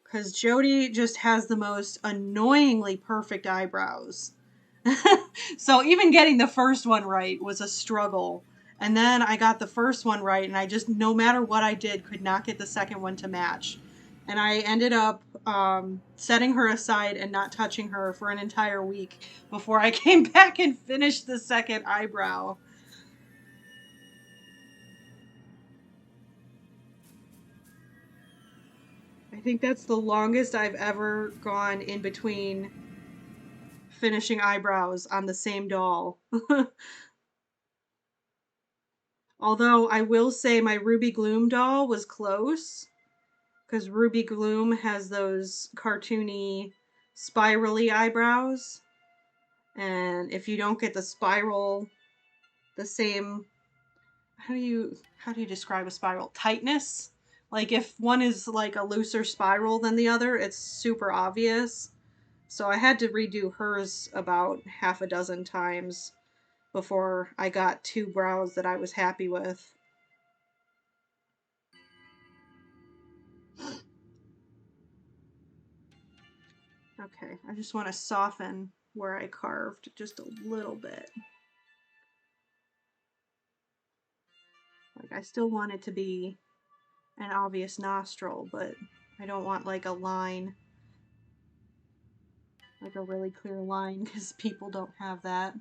Because Jodie just has the most annoyingly perfect eyebrows. So even getting the first one right was a struggle. And then I got the first one right, and I just, no matter what I did, could not get the second one to match. And I ended up setting her aside and not touching her for an entire week before I came back and finished the second eyebrow. I think that's the longest I've ever gone in between finishing eyebrows on the same doll. Although I will say my Ruby Gloom doll was close, because Ruby Gloom has those cartoony, spirally eyebrows. And if you don't get the spiral, the same, how do you describe a spiral? Tightness? Like if one is like a looser spiral than the other, it's super obvious. So I had to redo hers about half a dozen times before I got two brows that I was happy with. Okay, I just want to soften where I carved just a little bit. Like I still want it to be an obvious nostril, but I don't want like a line, like a really clear line, because people don't have that.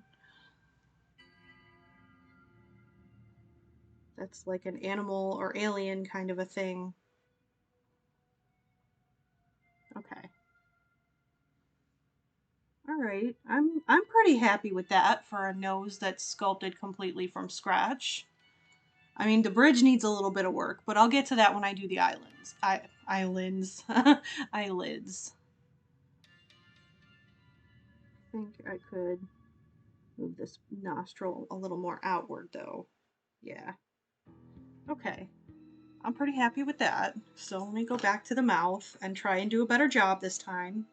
That's like an animal or alien kind of a thing. Okay. All right. I'm pretty happy with that for a nose that's sculpted completely from scratch. I mean, the bridge needs a little bit of work, but I'll get to that when I do the eyelids. Eyelids. Eyelids. I think I could move this nostril a little more outward though. Yeah. Okay. I'm pretty happy with that. So let me go back to the mouth and try and do a better job this time.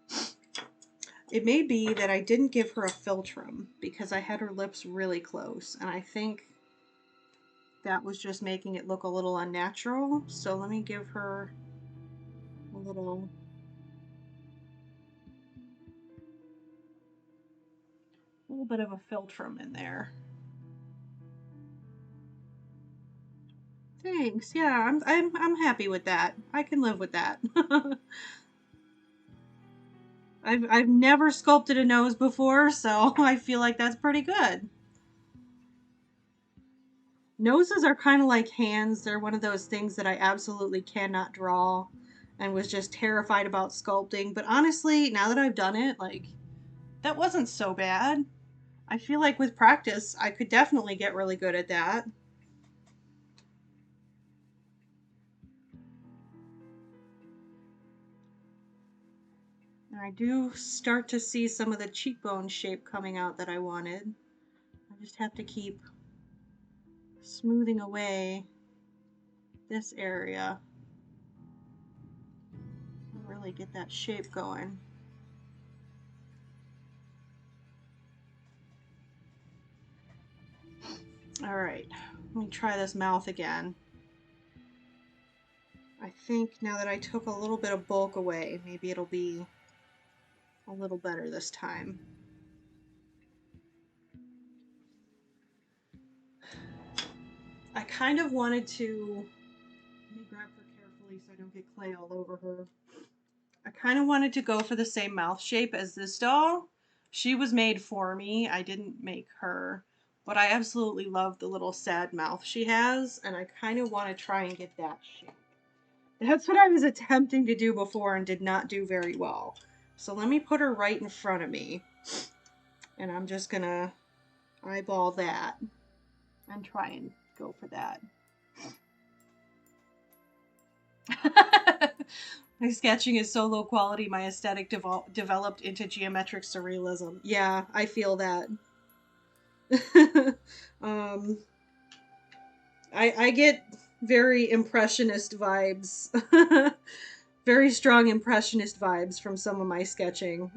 It may be that I didn't give her a philtrum because I had her lips really close, and I think that was just making it look a little unnatural. So let me give her a little bit of a philtrum in there. Thanks. Yeah, I'm happy with that. I can live with that. I've never sculpted a nose before, so I feel like that's pretty good. Noses are kind of like hands. They're one of those things that I absolutely cannot draw and was just terrified about sculpting. But honestly, now that I've done it, like, that wasn't so bad. I feel like with practice, I could definitely get really good at that. And I do start to see some of the cheekbone shape coming out that I wanted. I just have to keep smoothing away this area and really get that shape going. All right, let me try this mouth again. I think now that I took a little bit of bulk away, maybe it'll be a little better this time. I kind of wanted to, let me grab her carefully so I don't get clay all over her. I kind of wanted to go for the same mouth shape as this doll. She was made for me. I didn't make her. But I absolutely love the little sad mouth she has, and I kind of want to try and get that shape. That's what I was attempting to do before and did not do very well. So let me put her right in front of me. And I'm just going to eyeball that and try and go for that. My sketching is so low quality, my aesthetic developed into geometric surrealism. Yeah, I feel that. I get very impressionist vibes. Very strong impressionist vibes from some of my sketching.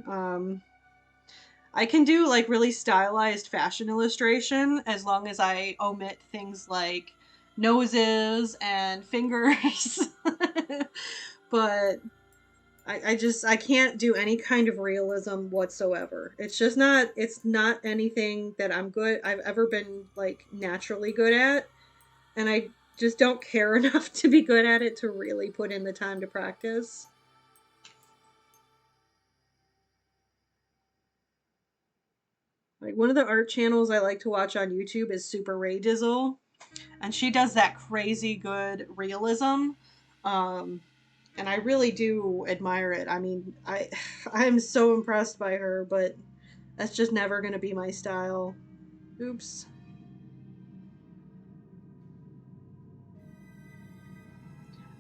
I can do like really stylized fashion illustration as long as I omit things like noses and fingers. But I can't do any kind of realism whatsoever. It's not anything that I've ever been like naturally good at, and I just don't care enough to be good at it to really put in the time to practice. Like one of the art channels I like to watch on YouTube is Super Ray Dizzle, and she does that crazy good realism. Um, and I really do admire it. I mean, I'm so impressed by her, but that's just never going to be my style. Oops.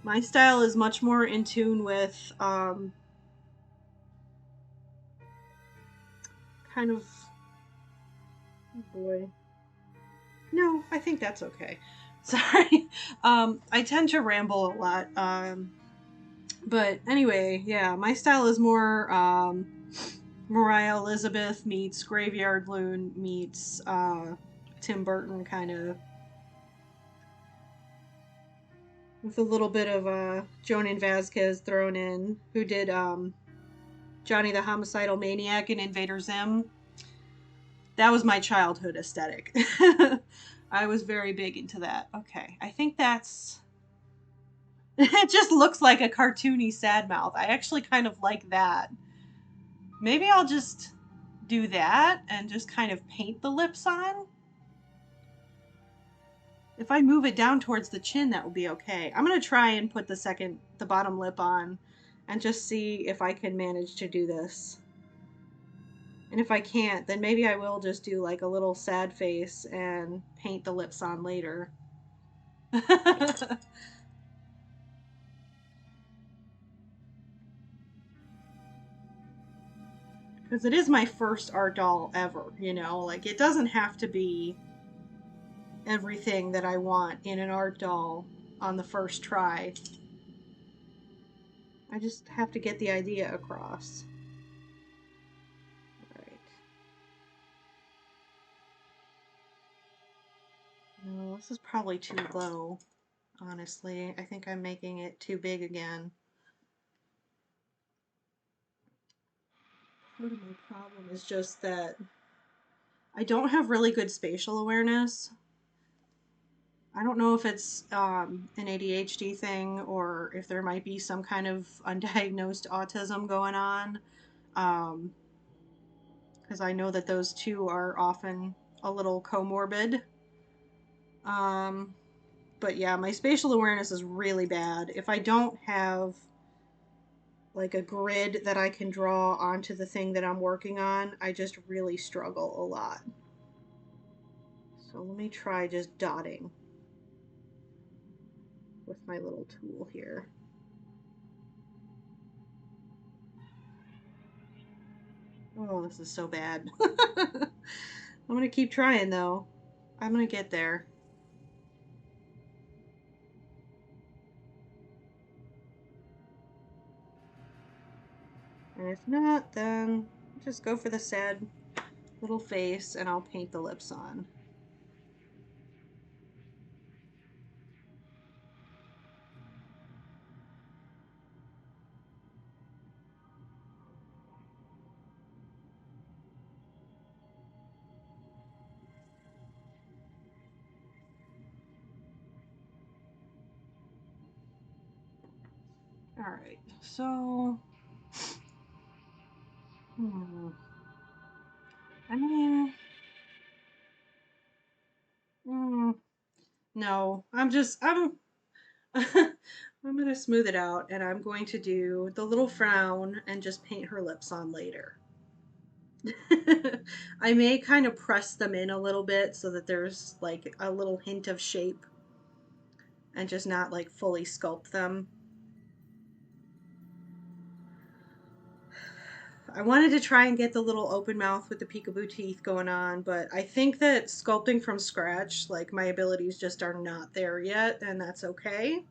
My style is much more in tune with kind of. Oh boy. No, I think that's okay. Sorry. I tend to ramble a lot. But anyway, yeah, my style is more Mariah Elizabeth meets Graveyard Loon meets Tim Burton kind of, with a little bit of Jonan Vasquez thrown in, who did Johnny the Homicidal Maniac and Invader Zim. That was my childhood aesthetic. I was very big into that. Okay, I think that's. It just looks like a cartoony sad mouth. I actually kind of like that. Maybe I'll just do that and just kind of paint the lips on. If I move it down towards the chin, that will be okay. I'm going to try and put the bottom lip on and just see if I can manage to do this. And if I can't, then maybe I will just do like a little sad face and paint the lips on later. Because it is my first art doll ever, you know? Like, it doesn't have to be everything that I want in an art doll on the first try. I just have to get the idea across. Alright. No, this is probably too low, honestly. I think I'm making it too big again. Part of my problem is just that I don't have really good spatial awareness. I don't know if it's an ADHD thing or if there might be some kind of undiagnosed autism going on. Because I know that those two are often a little comorbid. Um, but yeah, my spatial awareness is really bad. If I don't have like a grid that I can draw onto the thing that I'm working on, I just really struggle a lot. So let me try just dotting with my little tool here. Oh, this is so bad. I'm gonna keep trying though. I'm gonna get there. And if not, then just go for the sad little face and I'll paint the lips on. Alright, so I mean, mm, no, I'm gonna smooth it out and I'm going to do the little frown and just paint her lips on later. I may kind of press them in a little bit so that there's like a little hint of shape and just not like fully sculpt them. I wanted to try and get the little open mouth with the peekaboo teeth going on, but I think that sculpting from scratch, like my abilities just are not there yet, and that's okay.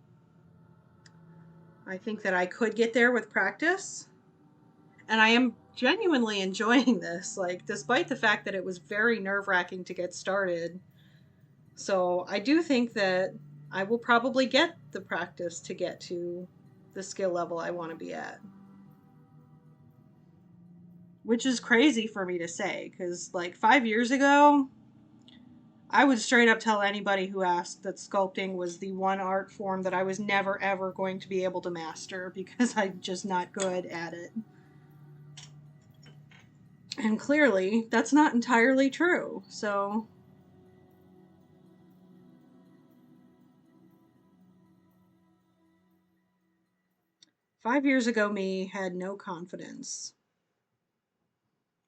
I think that I could get there with practice. And genuinely enjoying this, like, despite the fact that it was very nerve-wracking to get started. So I do think that I will probably get the practice to get to the skill level I want to be at. Which is crazy for me to say, because, like, 5 years ago, I would straight up tell anybody who asked that sculpting was the one art form that I was never ever going to be able to master because I'm just not good at it. And clearly, that's not entirely true. So, 5 years ago, me had no confidence.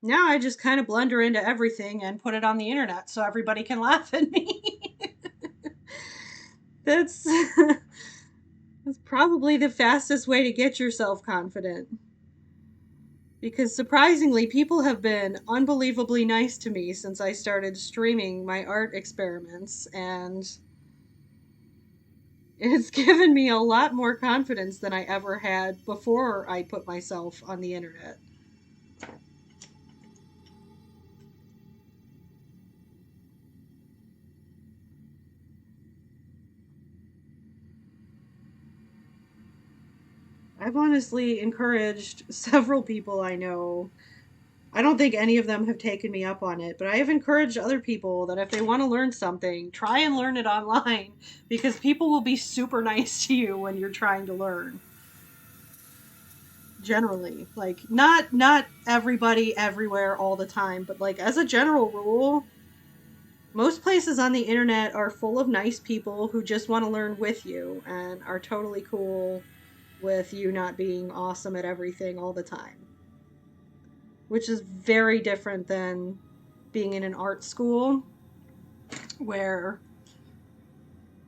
Now I just kind of blunder into everything and put it on the internet so everybody can laugh at me. That's that's probably the fastest way to get yourself confident. Because surprisingly, people have been unbelievably nice to me since I started streaming my art experiments, and it's given me a lot more confidence than I ever had before I put myself on the internet. I've honestly encouraged several people I know. I don't think any of them have taken me up on it, but I have encouraged other people that if they want to learn something, try and learn it online because people will be super nice to you when you're trying to learn. Generally, like not everybody everywhere all the time, but like as a general rule, most places on the internet are full of nice people who just want to learn with you and are totally cool with you not being awesome at everything all the time, which is very different than being in an art school where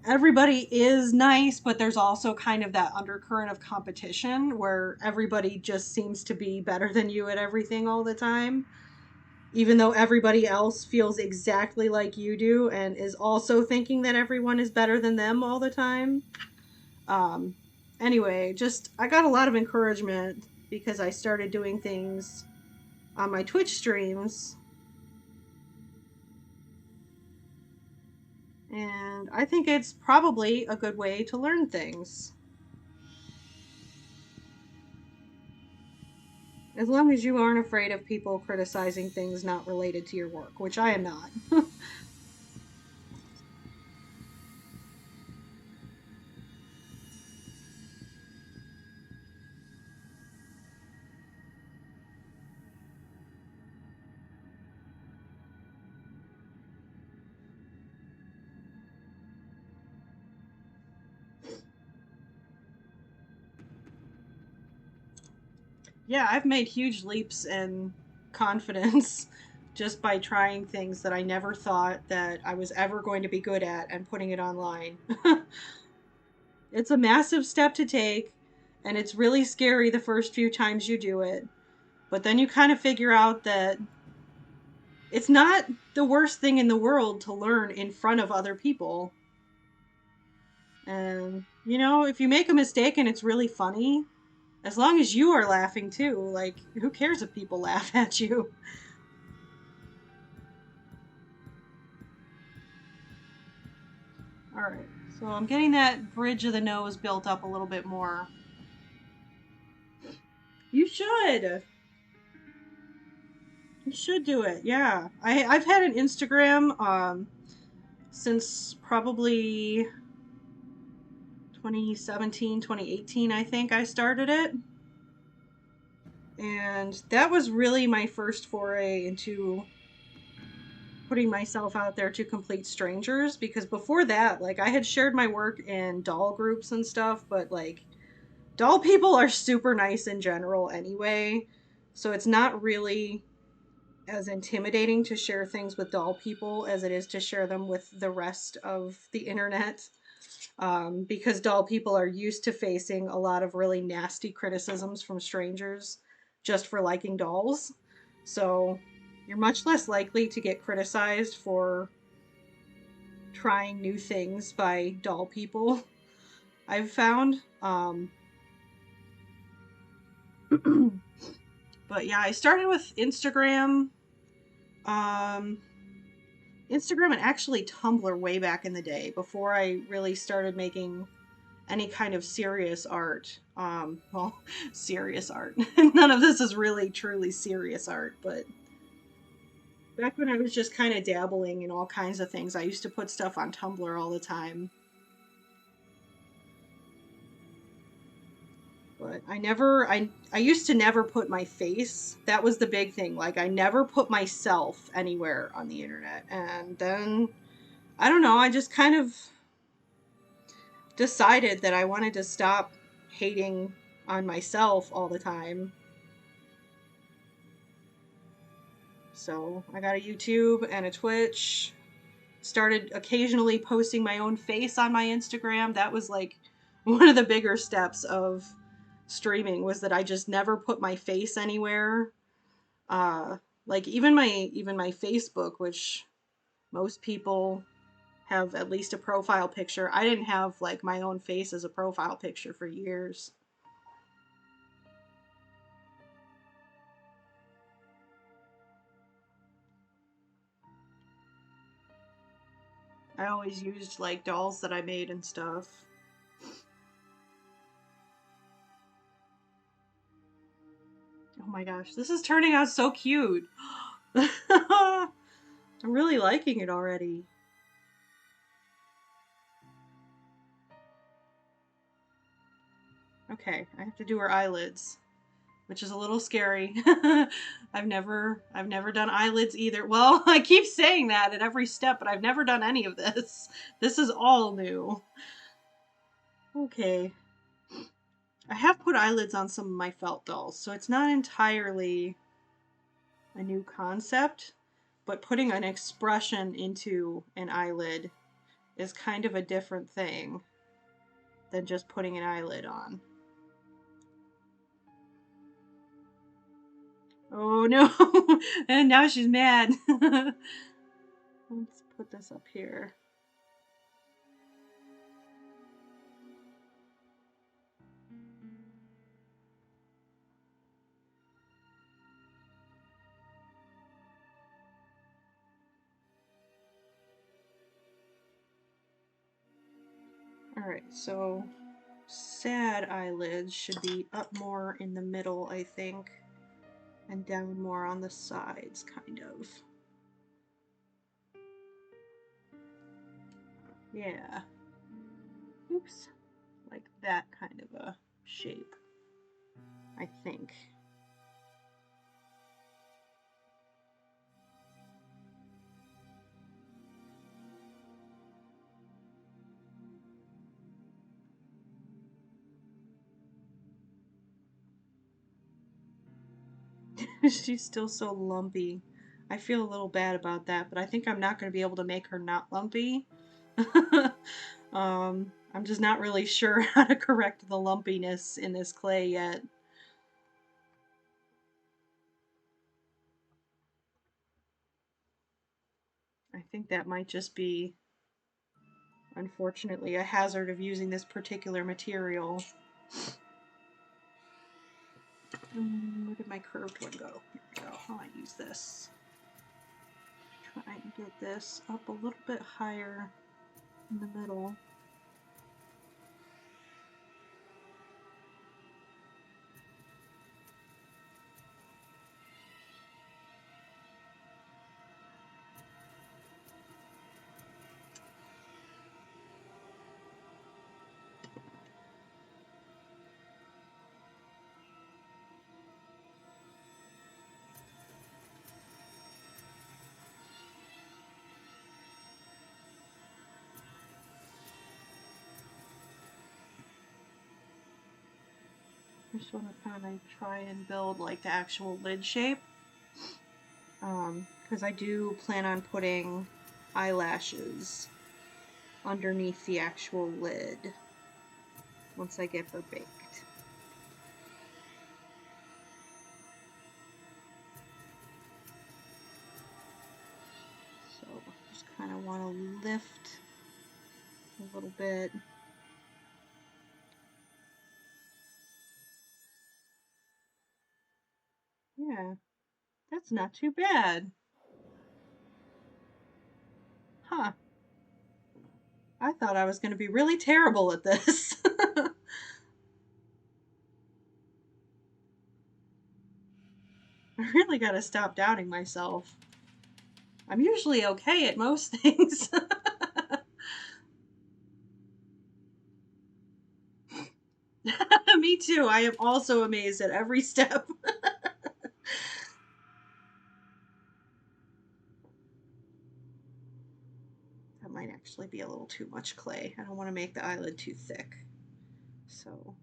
everybody is nice, but there's also kind of that undercurrent of competition where everybody just seems to be better than you at everything all the time, even though everybody else feels exactly like you do and is also thinking that everyone is better than them all the time. Um, anyway, just I got a lot of encouragement because I started doing things on my Twitch streams, and I think it's probably a good way to learn things. As long as you aren't afraid of people criticizing things not related to your work, which I am not. Yeah, I've made huge leaps in confidence just by trying things that I never thought that I was ever going to be good at and putting it online. It's a massive step to take, and it's really scary the first few times you do it. But then you kind of figure out that it's not the worst thing in the world to learn in front of other people. And, you know, if you make a mistake and it's really funny, as long as you are laughing too, like, who cares if people laugh at you? Alright, so I'm getting that bridge of the nose built up a little bit more. You should! You should do it, yeah. I've had an Instagram since probably 2017, 2018, I think I started it. And that was really my first foray into putting myself out there to complete strangers, because before that, like, I had shared my work in doll groups and stuff, but like doll people are super nice in general anyway, so it's not really as intimidating to share things with doll people as it is to share them with the rest of the internet, because doll people are used to facing a lot of really nasty criticisms from strangers just for liking dolls. So you're much less likely to get criticized for trying new things by doll people, I've found. But yeah, I started with Instagram. Um, Instagram and actually Tumblr way back in the day before I really started making any kind of serious art. Well, serious art. None of this is really truly serious art, but back when I was just kind of dabbling in all kinds of things, I used to put stuff on Tumblr all the time. But I used to never put my face. That was the big thing. Like, I never put myself anywhere on the internet. And then, I don't know, I just kind of decided that I wanted to stop hating on myself all the time. So I got a YouTube and a Twitch. Started occasionally posting my own face on my Instagram. That was like one of the bigger steps of streaming, was that I just never put my face anywhere. Uh, like even my Facebook, which most people have at least a profile picture. I didn't have like my own face as a profile picture for years. I always used like dolls that I made and stuff. Oh my gosh, this is turning out so cute. I'm really liking it already. Okay, I have to do her eyelids, which is a little scary. I've never done eyelids either. Well, I keep saying that at every step, but I've never done any of this. This is all new. Okay. I have put eyelids on some of my felt dolls, so it's not entirely a new concept, but putting an expression into an eyelid is kind of a different thing than just putting an eyelid on. Oh no! And now she's mad. Let's put this up here. Alright, so sad eyelids should be up more in the middle, I think, and down more on the sides, kind of. Yeah. Oops. Like that kind of a shape, I think. She's still so lumpy. I feel a little bad about that, but I think I'm not going to be able to make her not lumpy. I'm just not really sure how to correct the lumpiness in this clay yet. I think that might just be, unfortunately, a hazard of using this particular material. Where did my curved one go? Here we go. I might use this. Try and get this up a little bit higher in the middle. I just want to kind of try and build like the actual lid shape. Because I do plan on putting eyelashes underneath the actual lid once I get her baked. So just kind of want to lift a little bit. Yeah, that's not too bad. Huh. I thought I was going to be really terrible at this. I really got to stop doubting myself. I'm usually okay at most things. Me too. I am also amazed at every step. That might actually be a little too much clay. I don't want to make the eyelid too thick. So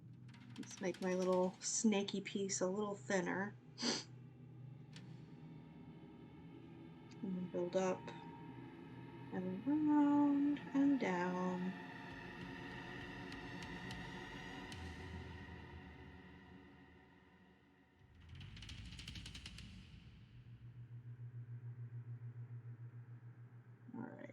let's make my little snaky piece a little thinner. And then build up and around and down. All right.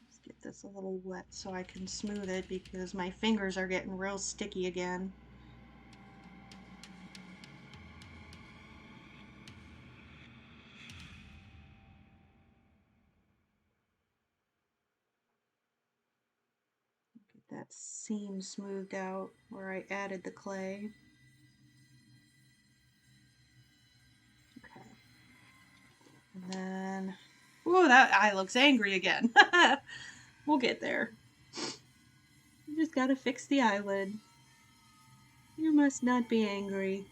Let's get this a little wet so I can smooth it because my fingers are getting real sticky again. Get that seam smoothed out where I added the clay. Okay. And then, ooh, that eye looks angry again. We'll get there. You just gotta fix the eyelid. You must not be angry.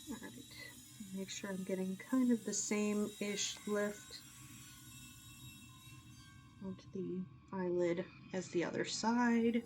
Alright, make sure I'm getting kind of the same-ish lift onto the eyelid as the other side.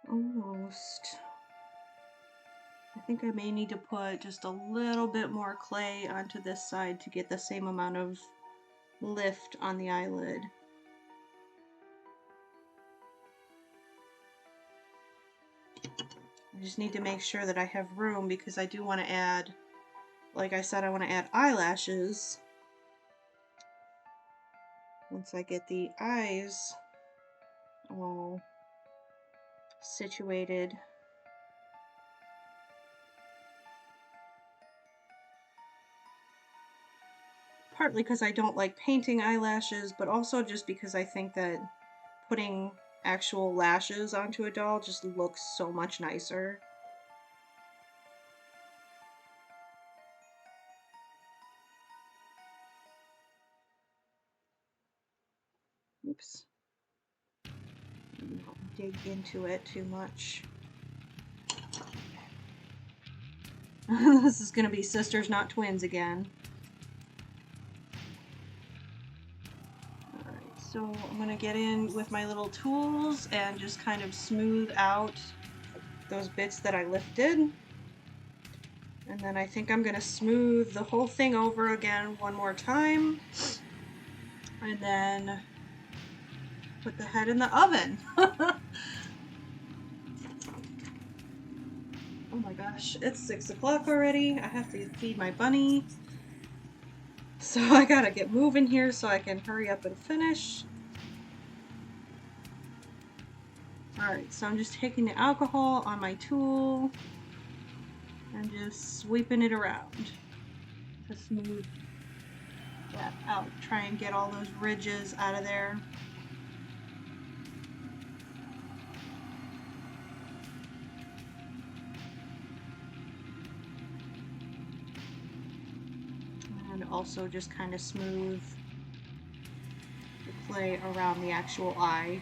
Almost. I think I may need to put just a little bit more clay onto this side to get the same amount of lift on the eyelid. I just need to make sure that I have room because I do want to add, like I said, I want to add eyelashes once I get the eyes all situated. Partly because I don't like painting eyelashes, but also just because I think that putting actual lashes onto a doll just looks so much nicer. Oops. Don't dig into it too much. This is going to be sisters, not twins again. Alright, so I'm going to get in with my little tools and just kind of smooth out those bits that I lifted. And then I think I'm going to smooth the whole thing over again one more time. And then put the head in the oven. Oh my gosh, it's 6 o'clock already. I have to feed my bunny. So I gotta get moving here so I can hurry up and finish. Alright, so I'm just taking the alcohol on my tool and just sweeping it around to smooth that out. Try and get all those ridges out of there. And also just kind of smooth the clay around the actual eye.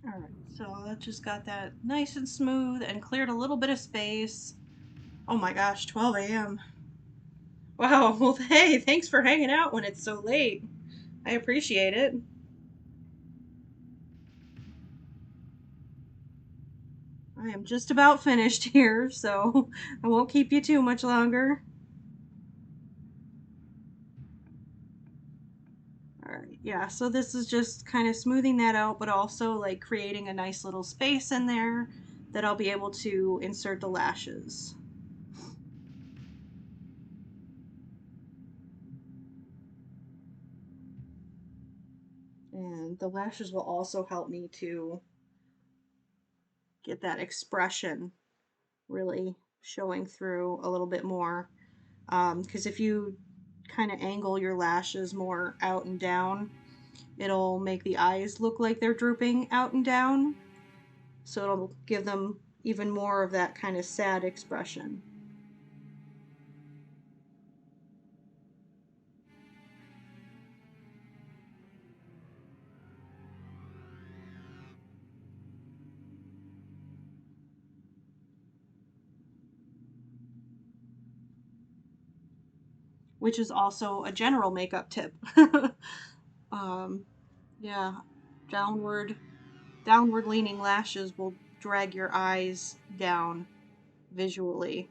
Alright, so I just got that nice and smooth and cleared a little bit of space. Oh my gosh, 12 a.m. Wow, well, hey, thanks for hanging out when it's so late. I appreciate it. I am just about finished here, so I won't keep you too much longer. Alright, yeah, so this is just kind of smoothing that out, but also like creating a nice little space in there that I'll be able to insert the lashes. And the lashes will also help me to get that expression really showing through a little bit more. Because if you kind of angle your lashes more out and down, it'll make the eyes look like they're drooping out and down. So it'll give them even more of that kind of sad expression. Which is also a general makeup tip. um, yeah, downward downward leaning lashes will drag your eyes down visually.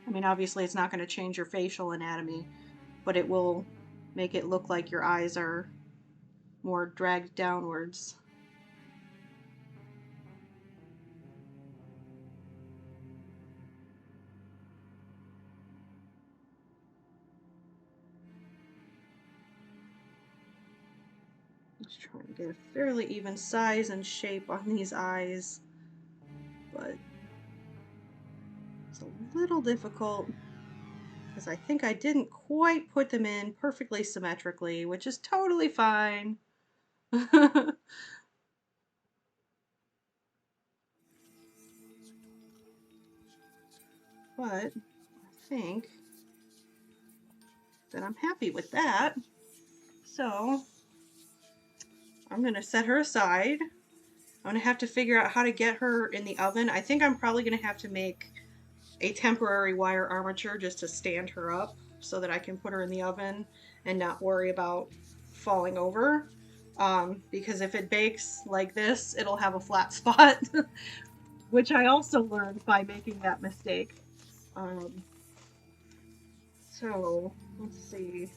I mean, obviously it's not going to change your facial anatomy, but it will make it look like your eyes are more dragged downwards. Just trying to get a fairly even size and shape on these eyes, but it's a little difficult because I think I didn't quite put them in perfectly symmetrically, which is totally fine. But I think that I'm happy with that. So I'm going to set her aside. I'm going to have to figure out how to get her in the oven. I think I'm probably going to have to make a temporary wire armature just to stand her up so that I can put her in the oven and not worry about falling over. Because if it bakes like this, it'll have a flat spot, which I also learned by making that mistake. Um, so let's see.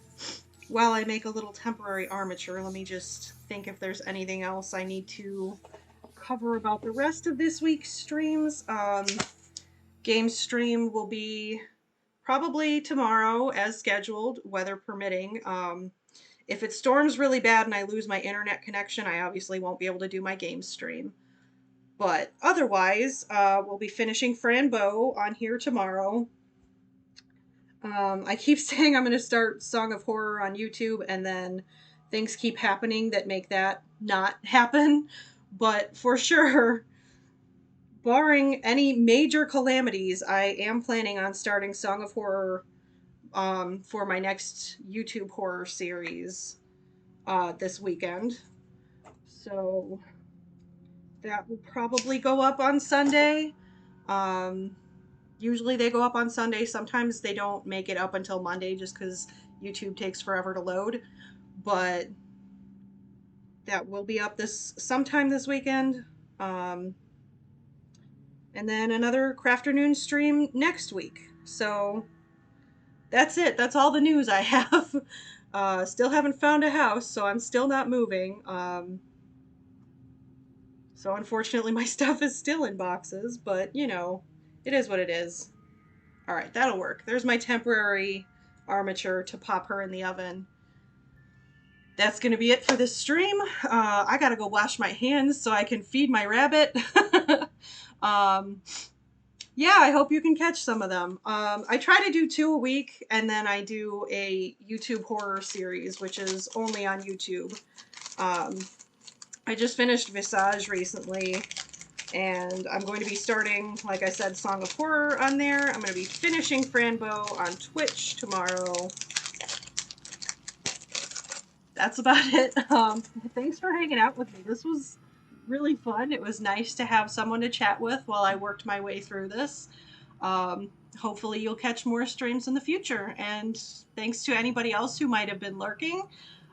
While I make a little temporary armature, let me just think if there's anything else I need to cover about the rest of this week's streams. Game stream will be probably tomorrow as scheduled, weather permitting. If it storms really bad and I lose my internet connection, I obviously won't be able to do my game stream. But otherwise, we'll be finishing Frambeau on here tomorrow. I keep saying I'm going to start Song of Horror on YouTube, and then things keep happening that make that not happen. But for sure, barring any major calamities, I am planning on starting Song of Horror for my next YouTube horror series this weekend. So that will probably go up on Sunday. Um, Usually they go up on Sunday. Sometimes they don't make it up until Monday just because YouTube takes forever to load. But that will be up this sometime this weekend. Um, and then another Crafternoon stream next week. So that's it. That's all the news I have. Still haven't found a house, so I'm still not moving. So unfortunately, my stuff is still in boxes, but you know, it is what it is. All right, that'll work. There's my temporary armature to pop her in the oven. That's going to be it for this stream. I got to go wash my hands so I can feed my rabbit. um, yeah, I hope you can catch some of them. I try to do 2 a week, and then I do a YouTube horror series, which is only on YouTube. I just finished Visage recently, and I'm going to be starting, like I said, Song of Horror on there. I'm going to be finishing Franbo on Twitch tomorrow. That's about it. Thanks for hanging out with me. This was really fun. It was nice to have someone to chat with while I worked my way through this. Hopefully you'll catch more streams in the future. And thanks to anybody else who might have been lurking.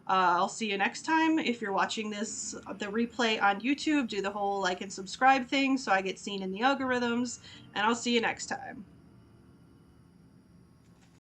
I'll see you next time. If you're watching this, the replay on YouTube, do the whole like and subscribe thing so I get seen in the algorithms. And I'll see you next time.